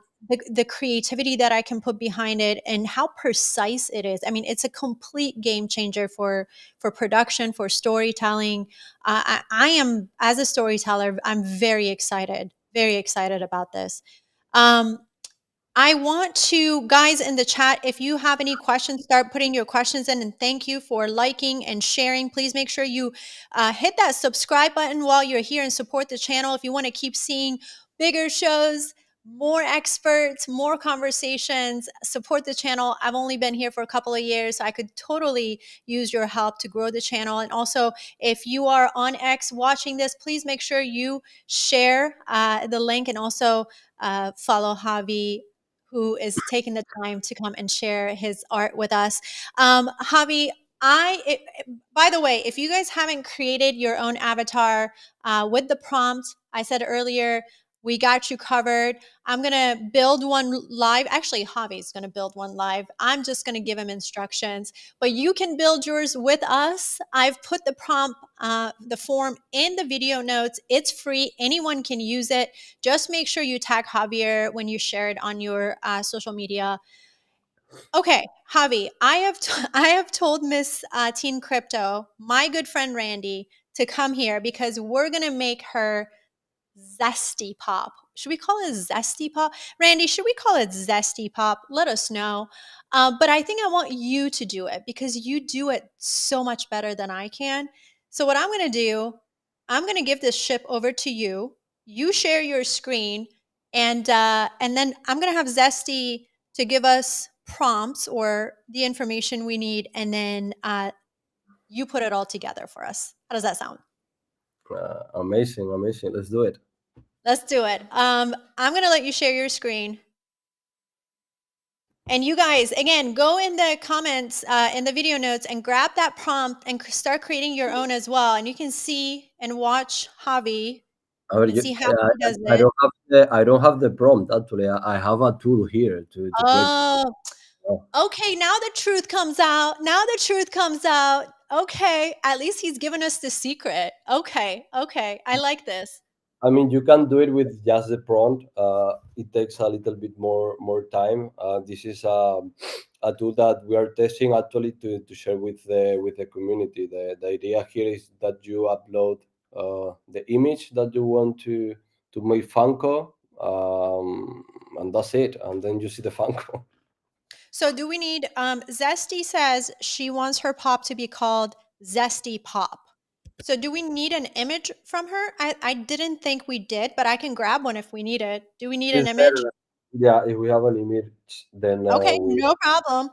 the creativity that I can put behind it and how precise it is. I mean, it's a complete game changer for production, for storytelling. I am, as a storyteller, I'm very excited about this. Um, I want to, guys in the chat, if you have any questions, start putting your questions in. And thank you for liking and sharing. Please make sure you hit that subscribe button while you're here and support the channel. If you want to keep seeing bigger shows, more experts, more conversations, support the channel. I've only been here for a couple of years, so I could totally use your help to grow the channel. And also, if you are on X watching this, please make sure you share the link and also follow Javi, who is taking the time to come and share his art with us. Javi, by the way, if you guys haven't created your own avatar with the prompt I said earlier, we got you covered. I'm going to build one live. Actually, Javi's going to build one live. I'm just going to give him instructions, but you can build yours with us. I've put the prompt, the form in the video notes. It's free. Anyone can use it. Just make sure you tag Javier when you share it on your social media. Okay, Javi, I have told Miss Teen Crypto, my good friend Randy, to come here because we're going to make her zesty pop. Should we call it zesty pop? Randy, should we call it zesty pop? Let us know. But I think I want you to do it because you do it so much better than I can. So what I'm going to do, I'm going to give this ship over to you. You share your screen, and then I'm going to have Zesty to give us prompts or the information we need, and then you put it all together for us. How does that sound? Amazing, amazing. Let's do it. Let's do it. I'm going to let you share your screen. And you guys, again, go in the comments in the video notes and grab that prompt and start creating your own as well. And you can see and watch Javi I, mean, and see how he does I it. don't have the prompt actually. I have a tool here to create. Oh, Oh. okay. Now the truth comes out. Now the truth comes out. Okay. At least he's given us the secret. Okay. Okay. I like this. I mean, you can do it with just the prompt. It takes a little bit more time. This is a tool that we are testing actually to share with the community. The idea here is that you upload the image that you want to make Funko, and that's it. And then you see the Funko. So do we need Zesty says she wants her pop to be called Zesty Pop. So do we need an image from her? I didn't think we did, but I can grab one if we need it. Do we need an It's image? better. Yeah, if we have an image, then Okay, we. no problem.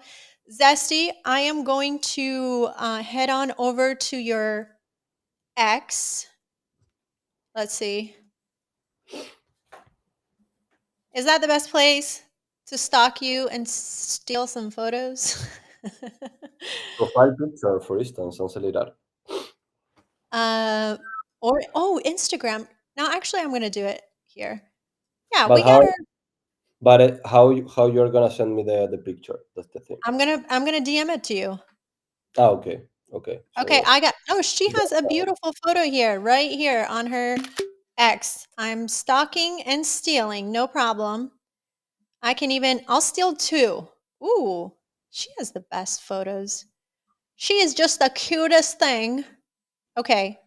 Zesty, I am going to head on over to your X. Let's see. Is that the best place to stalk you and steal some photos? Profile picture, for instance, something like that. Uh, or oh, Instagram. No, actually, I'm gonna do it here. Yeah, But we got her. how you're gonna send me the picture? That's the thing. I'm gonna DM it to you. Ah, okay, okay. Okay, So I got. Oh, she yeah, has a beautiful photo here, right here on her X. I'm stalking and stealing, no problem. I can even. I'll steal two. Ooh, she has the best photos. She is just the cutest thing. Okay,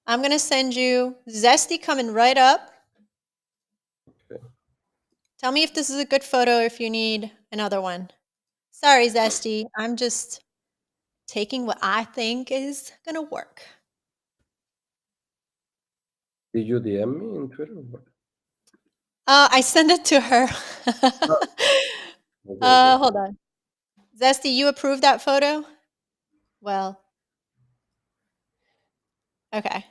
I'm gonna send you Zesty coming right up. okay. Tell me if this is a good photo. If you need another one. Sorry, Zesty. I'm just taking what I think is going to work. Did you DM me in Twitter? I send it to her. Ah, okay, okay. Hold on. Zesty, you approve that photo? Well, okay.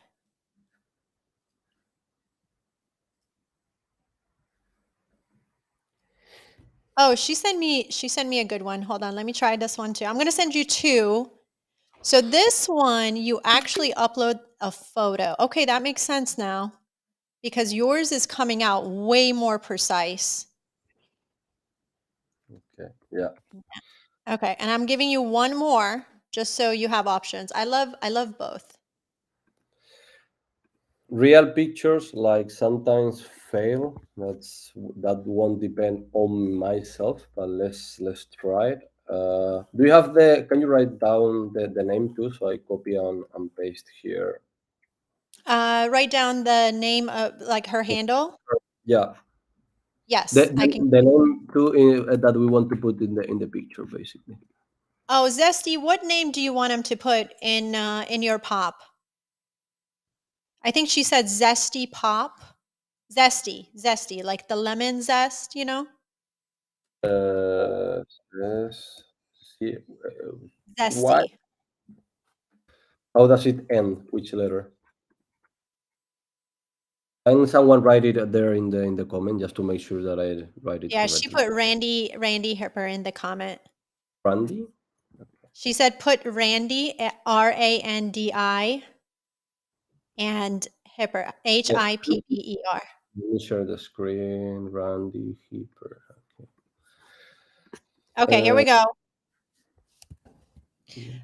Oh, she sent me a good one. Hold on. Let me try this one too. I'm going to send you two. So this one, you actually upload a photo. Okay, that makes sense now because yours is coming out way more precise. Okay, yeah. Okay, and I'm giving you one more just so you have options. I love both. Real pictures like sometimes fail. That won't depend on myself, but let's try it. Do you have the? Can you write down the name too, so I copy and paste here? Write down the name of like her handle. Yeah, Yes, I can. the name too that we want to put in the picture, basically. Oh, Zesty, what name do you want him to put in your pop? I think she said Zesty Pop. Zesty, like the lemon zest, you know? Uh, yes. See, why? Zesty. How does it end? Which letter? Can someone write it there in the comment just to make sure that I write it Yeah, she correctly? put Randy Hipper in the comment. Randy? She said put Randy, Randi, and Hipper, Yeah. Hipper. Let me share the screen. Randy Heeper. Okay, here Uh, we go.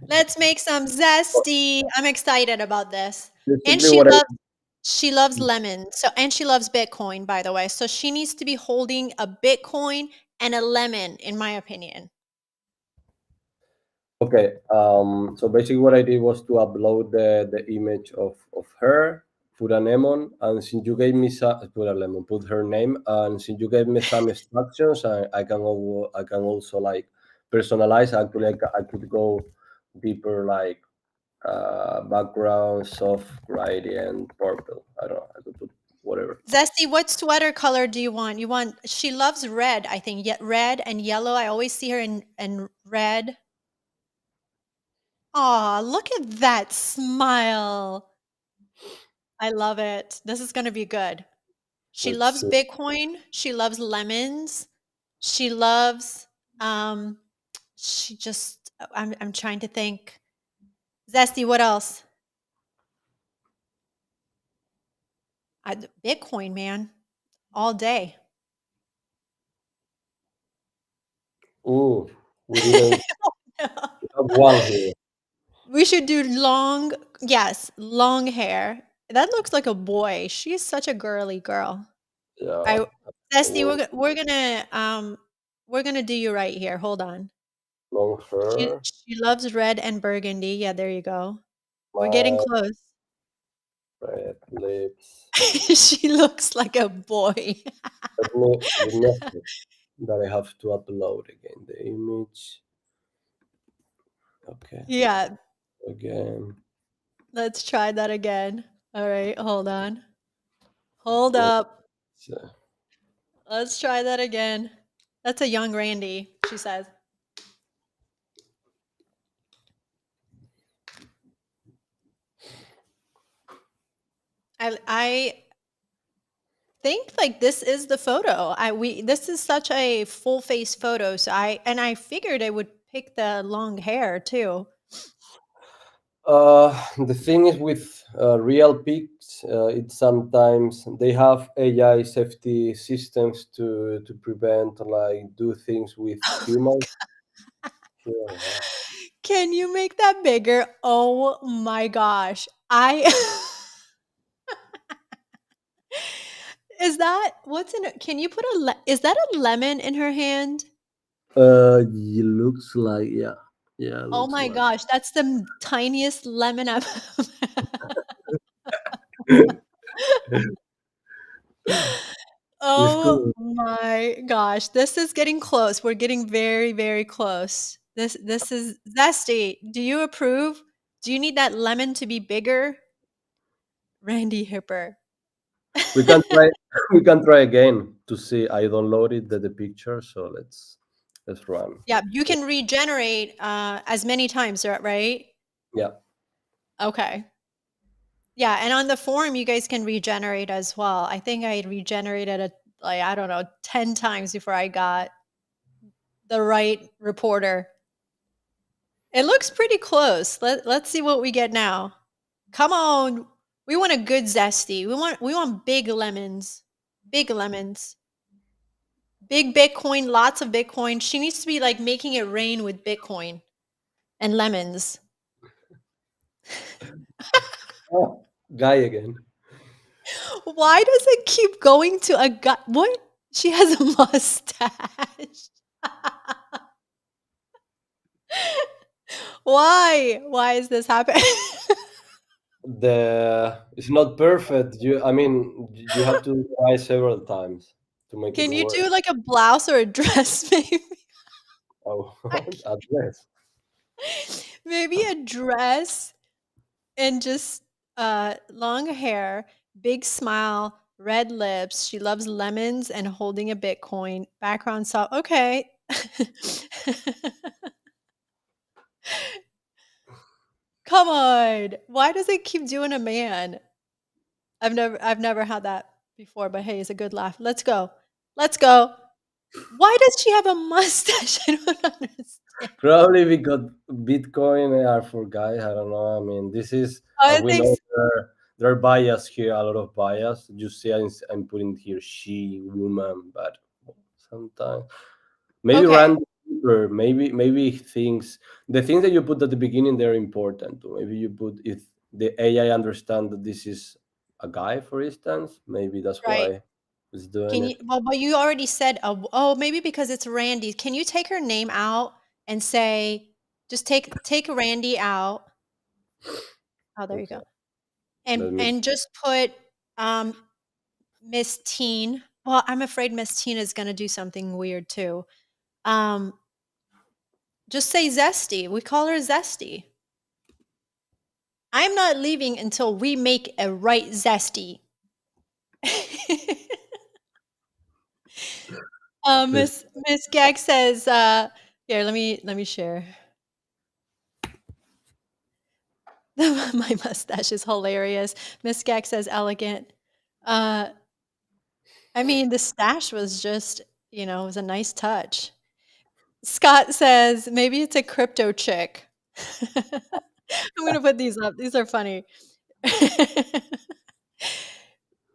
Let's make some zesty. I'm excited about this. And basically, what I she loves lemon. So and she loves Bitcoin, by the way. So she needs to be holding a Bitcoin and a lemon, in my opinion. okay. So basically, what I did was to upload the image of her, put a lemon, and since you gave me some, put a lemon, put her name, and since you gave me some instructions, I can also like personalize. Actually, I could go deeper, like background, soft gradient, purple. I don't know. I could put whatever. Zesty, what sweater color do you want? She loves red, I think. Yet red and yellow. I always see her in red. Aw, look at that smile. I love it. This is gonna be good. She Let's loves see. Bitcoin. She loves lemons. She loves um she just I'm trying to think. Zesty, what else? Bitcoin, man. All day. Ooh, we didn't have one here. We should do long, yes, long hair. That looks like a boy. She's such a girly girl. Yeah. I Zesty, Long, we're gonna do you right here. Hold on. long hair. She loves red and burgundy. Yeah, there you go. We're getting My close. red lips. She looks like a boy. Let me see that I have to upload again the image. Okay, Yeah, again. let's try that again. All right, hold on. Hold Let's, up. Let's try that again. That's a young Randy, she says. I think like this is the photo. I we This is such a full face photo. So I figured I would pick the long hair too. the thing is with real pigs, it's sometimes they have AI safety systems to prevent like do things with humans. Yeah. Can you make that bigger? Oh my gosh. I Is that what's in it? Can you put is that a lemon in her hand? It looks like yeah, yeah, it Oh looks my like. gosh, that's the tiniest lemon I've It's Oh cool. my gosh, this is getting close. We're getting very, very close. This is zesty. Do you approve? Do you need that lemon to be bigger? Randy Hipper. We can try. We can try again to see. I downloaded the picture, so let's run. Yeah, you can regenerate as many times, right? Yeah. Okay. Yeah, and on the forum, you guys can regenerate as well. I think I regenerated it like I don't know 10 times before I got the right reporter. It looks pretty close. Let's see what we get now. Come on. We want a good zesty. We want big lemons. Big lemons. Big Bitcoin, lots of Bitcoin. She needs to be like making it rain with Bitcoin and lemons. Oh, guy again. Why does it keep going to a guy? What? She has a mustache. Why? Why is this happening? The it's not perfect. I mean, you have to try several times to make it Can you work. do like a blouse or a dress, maybe? Oh, at least. Maybe a dress and just long hair, big smile, red lips. She loves lemons and holding a Bitcoin. Background soft. Okay. Come on. Why does it keep doing a man? I've never had that before, but hey, it's a good laugh. Let's go. Let's go. Why does she have a mustache? I don't understand. Probably because Bitcoin are for guys. I don't know. I mean, this is as I we think know there are bias here, a lot of bias. You see, I'm putting here she woman, but sometimes maybe okay. random or maybe things the things that you put at the beginning they're important too. Maybe you put if the AI understand that this is a guy, for instance. Maybe that's Right. why it's doing Can you it. well, but you already said oh, maybe because it's Randy. Can you take her name out and say just take Randy out? Oh, there you Okay, go. let me. And just put um Miss Teen. Well, I'm afraid Miss Teen is going to do something weird too. Um just say Zesty. We call her Zesty. I'm not leaving until we make a right Zesty. This, Miss Gag says, here, let me share. My mustache is hilarious. Miss Gag says elegant. Uh, I mean, the stash was just, it was a nice touch. Scott says maybe it's a crypto chick. I'm gonna put these up. These are funny.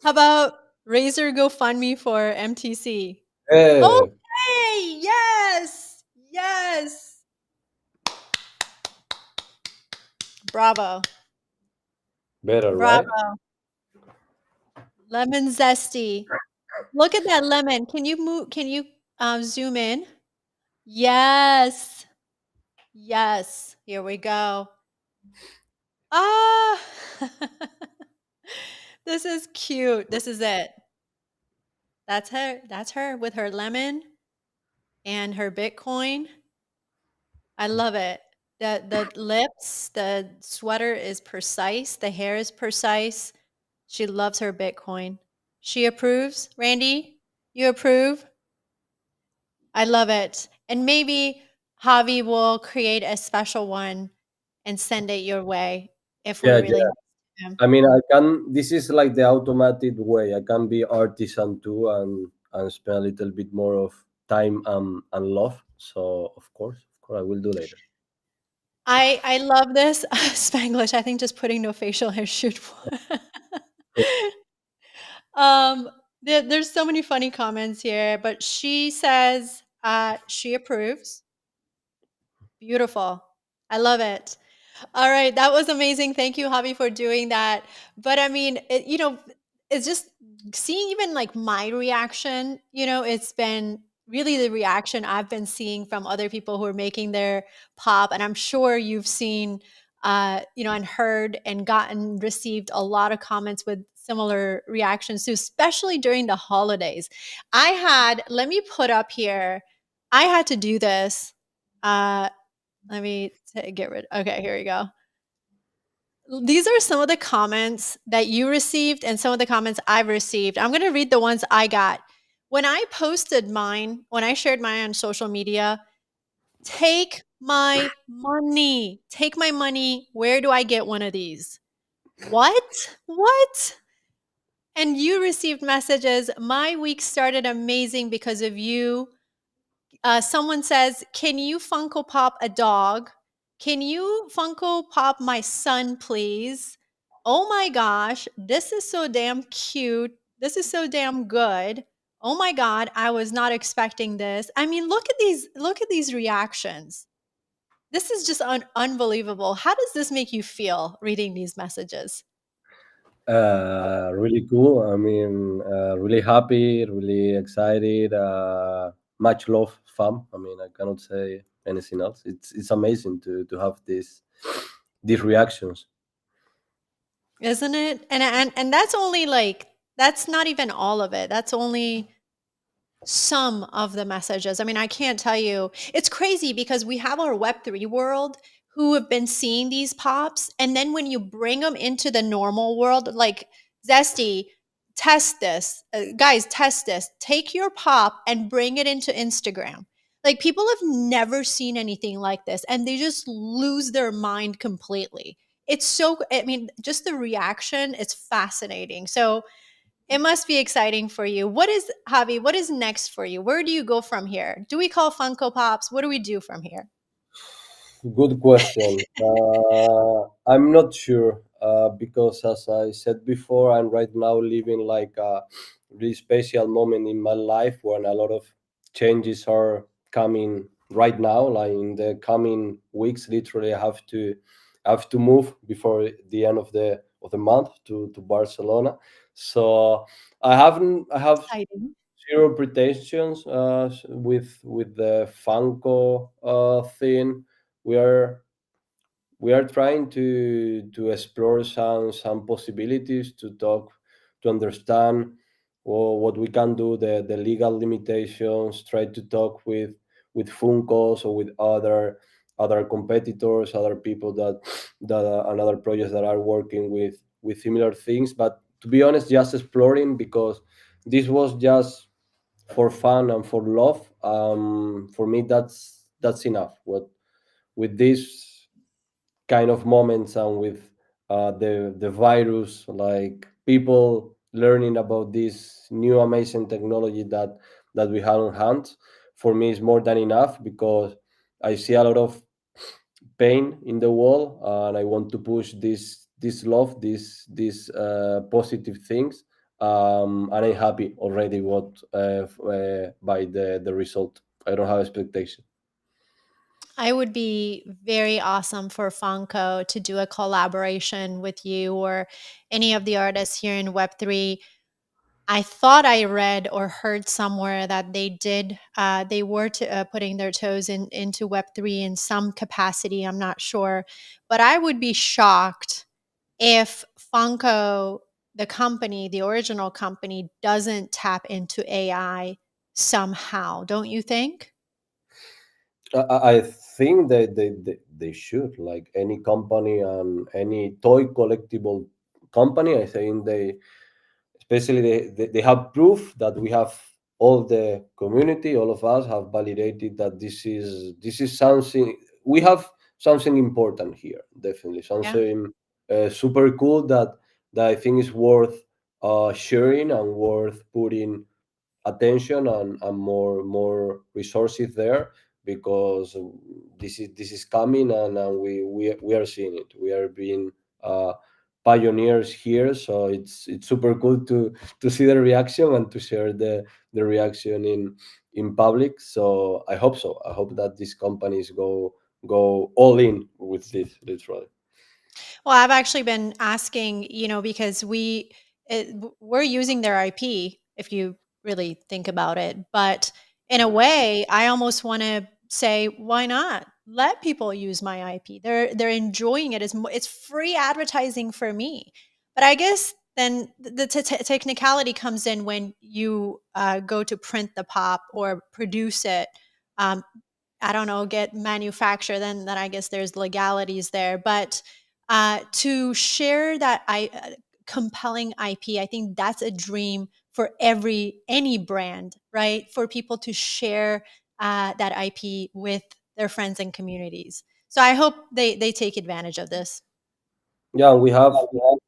How about Razor GoFundMe for MTC? eh, Okay, yes, yes. Bravo, better, right? bravo. Lemon zesty. Look at that lemon. Can you move? Can you zoom in? Yes, yes. Here we go. Ah, this is cute. This is it. That's her. That's her with her lemon and her Bitcoin. I love it. The lips, the sweater is precise. The hair is precise. She loves her Bitcoin. She approves. Randy, you approve? I love it. And maybe Javi will create a special one and send it your way if we're Yeah, really yeah. nice to him. I mean, I can. This is like the automated way. I can be artisan too, and spend a little bit more of time and love. So of course, I will do later. I love this Spanglish. I think just putting no facial hair should. um, there's so many funny comments here, but she says she approves. Beautiful. I love it. All right, that was amazing. Thank you, Javi, for doing that. But I mean, it's just seeing even like my reaction, it's been really the reaction I've been seeing from other people who are making their pop. And I'm sure you've seen, and heard and gotten received a lot of comments with similar reactions too, especially during the holidays. Let me put up here, I had to do this. Uh, let me get rid. Okay, here we go. These are some of the comments that you received and some of the comments I've received. I'm going to read the ones I got. When I posted mine, when I shared mine on social media, take my money. Take my money. Where do I get one of these? What? What? And you received messages. My week started amazing because of you. Someone says, "Can you Funko Pop a dog? Can you Funko Pop my son, please? Oh my gosh, this is so damn cute. This is so damn good. Oh my god, I was not expecting this." I mean, look at these. Look at these reactions. This is just unbelievable. How does this make you feel reading these messages? Really cool. I mean, really happy, really excited. Much love, fam. I mean, I cannot say anything else. It's amazing to have these reactions. Isn't it? And that's only like that's not even all of it. That's only some of the messages. I mean, I can't tell you. It's crazy because we have our Web3 world who have been seeing these pops. And then when you bring them into the normal world, like Zesty, test this. Guys, test this. Take your pop and bring it into Instagram. Like, people have never seen anything like this and they just lose their mind completely. It's so, I mean, just the reaction is fascinating. So it must be exciting for you. What is, Javi, what is next for you? Where do you go from here? Do we call Funko Pops? What do we do from here? Good question. I'm not sure because, as I said before, I'm right now living like a really special moment in my life when a lot of changes are coming right now. Like in the coming weeks, literally, I have to move before the end of the month to Barcelona. So I have Exciting. zero pretensions with the Funko thing. We are we are trying to explore some possibilities to talk to understand what we can do, the legal limitations, try to talk with Funkos or with other competitors, other people that and other projects that are working with similar things. But to be honest, just exploring, because this was just for fun and for love. For me, that's enough. What with this kind of moments and with the virus, like people learning about this new amazing technology that we have on hand, for me is more than enough, because I see a lot of pain in the world, and I want to push this love, this positive things. And I'm happy already what by the result. I don't have expectation. I would be very awesome for Funko to do a collaboration with you or any of the artists here in Web3. I thought I read or heard somewhere that they were putting their toes into Web3 in some capacity. I'm not sure. But I would be shocked if Funko, the company, the original company, doesn't tap into AI somehow. Don't you think? I think they should, like any company and any toy collectible company. I think especially they have proof that we have, all the community, all of us have validated that this is something we have, something important here, definitely Yeah. something super cool that I think is worth sharing and worth putting attention and more resources there, because this is coming, and we are seeing it. We are being uh, pioneers here, so it's super cool to see the reaction and to share the reaction in public. So I hope so. I hope that these companies go all in with this, literally. Well, I've actually been asking, because we're using their IP if you really think about it. But in a way, I almost want to say, why not let people use my IP? They're enjoying it. It's free advertising for me. But I guess then the technicality comes in when you go to print the pop or produce it. Um, I don't know, get manufactured, then I guess there's legalities there. But to share that compelling IP, I think that's a dream for any brand, right? For people to share that IP with their friends and communities. So I hope they take advantage of this. Yeah, we have lot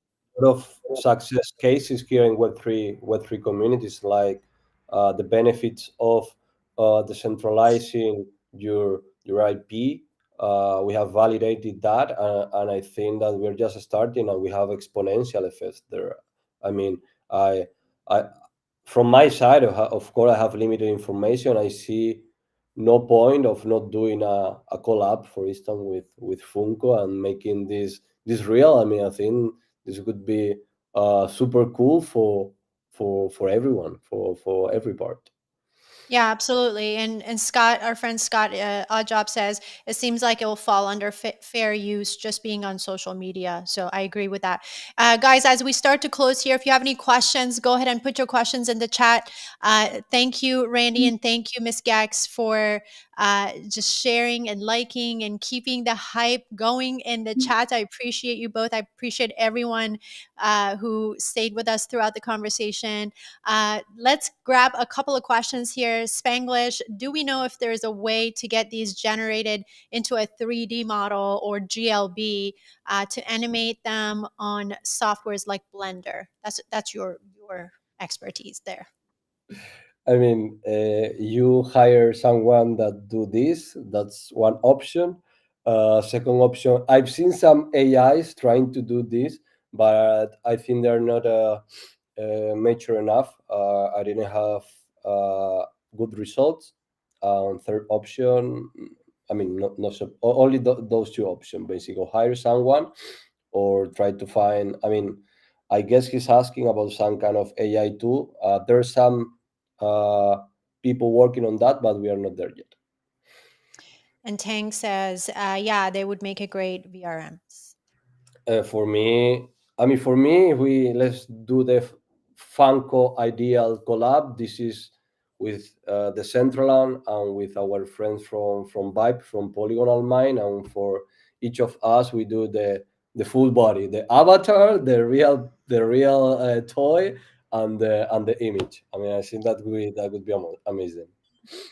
of success cases here in Web3 communities, like the benefits of decentralizing your IP. We have validated that, and I think that we're just starting, and we have exponential effects there. I mean, I, I from my side, of course, I have limited information. I see no point of not doing a collab, for instance, with Funko and making this real. I mean, I think this could be super cool for everyone, for every part. Yeah, absolutely. And Scott, our friend Scott, Oddjob says it seems like it will fall under fair use just being on social media. So I agree with that. Guys, as we start to close here, if you have any questions, go ahead and put your questions in the chat. Thank you, Randy, and thank you, Miss Gax, for just sharing and liking and keeping the hype going in the chat. I appreciate you both. I appreciate everyone who stayed with us throughout the conversation. Let's grab a couple of questions here. Spanglish, do we know if there's a way to get these generated into a 3D model or GLB to animate them on softwares like Blender? That's your expertise there. I mean, you hire someone that do this. That's one option. Second option, I've seen some AIs trying to do this, but I think they're not mature enough. I didn't have good results. Third option, I mean, not so, only those two options. Basically, hire someone or try to find. I mean, I guess he's asking about some kind of AI tool. There's some uh, people working on that, but we are not there yet. And Tang says, yeah, they would make a great VRMs. For me, I mean, for me, if we let's do the Funko Ideal collab. This is with the Centralan and with our friends from Vibe from Polygonal Mind, and for each of us, we do the full body, the avatar, the real toy, and the image. I mean, I think that would be amazing.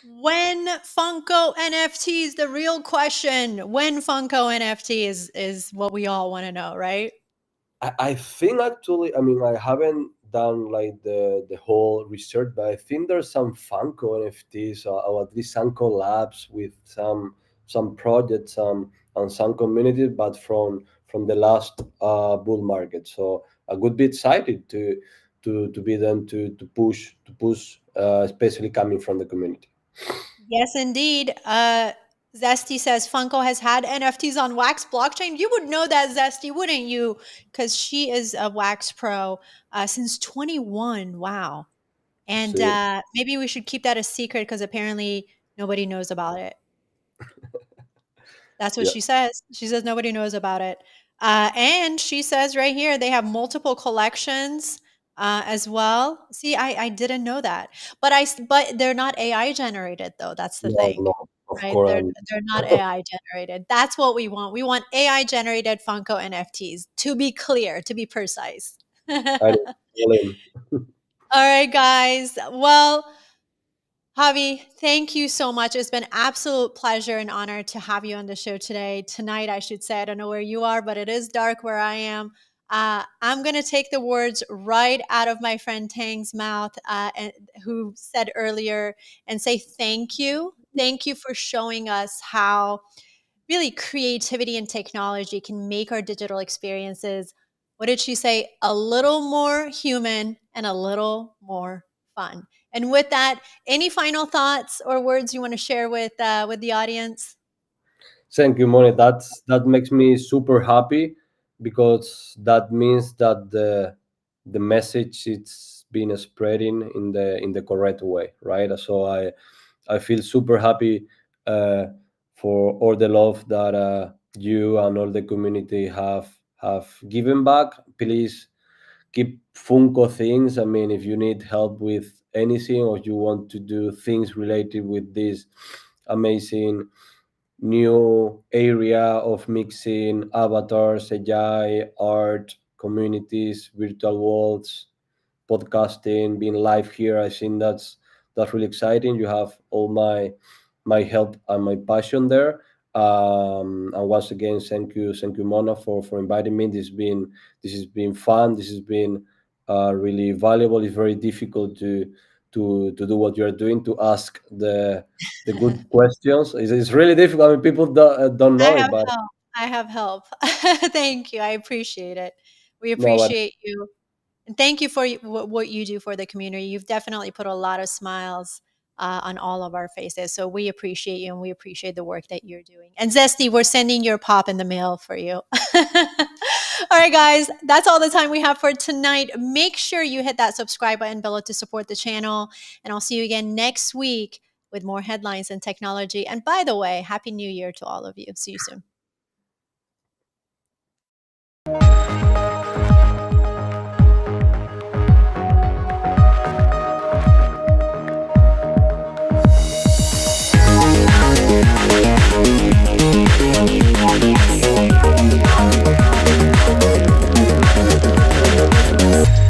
When Funko NFTs, the real question, when Funko NFT is what we all want to know, right? I think actually, I mean, I haven't done like the whole research, but I think there's some Funko NFTs or at least some collabs with some projects and some communities, but from the last bull market. So I would be excited to be them to push, especially coming from the community. Yes, indeed. Zesty says Funko has had NFTs on Wax blockchain. You would know that, Zesty, wouldn't you? Because she is a Wax pro since 21. Wow. And See, maybe we should keep that a secret because apparently nobody knows about it. That's what yeah, she says. She says nobody knows about it. And she says right here they have multiple collections as well. See, I didn't know that, but they're not AI generated though. That's the no, thing, no, of right? course, They're not AI generated. That's what we want. We want AI generated Funko NFTs. To be clear, to be precise. I know. All in. All right, guys. Well, Javi, thank you so much. It's been absolute pleasure and honor to have you on the show today. Tonight, I should say. I don't know where you are, but it is dark where I am. I'm going to take the words right out of my friend Tang's mouth, who said earlier, and say thank you. Thank you for showing us how really creativity and technology can make our digital experiences, what did she say, a little more human and a little more fun. And with that, any final thoughts or words you want to share with the audience? Thank you, Moni. That makes me super happy because that means that the message it's been spreading in the correct way, right? So I feel super happy uh, for all the love that you and all the community have given back. Please keep Funko things. I mean, if you need help with anything or you want to do things related with this amazing new area of mixing avatars, AI, art, communities, virtual worlds, podcasting, being live here. I think that's really exciting. You have all my help and my passion there. And once again, thank you, Mona, for inviting me. This has been fun. This has been really valuable. It's very difficult to do what you're doing, to ask the good questions. It's really difficult. I mean, people don't I know it, have but help. I have help. Thank you. I appreciate it. We no, but appreciate you. And thank you for what you do for the community. You've definitely put a lot of smiles on all of our faces. So we appreciate you and we appreciate the work that you're doing. And Zesty, we're sending your pop in the mail for you. All right, guys, that's all the time we have for tonight. Make sure you hit that subscribe button below to support the channel. And I'll see you again next week with more headlines and technology. And by the way, Happy New Year to all of you. See you soon.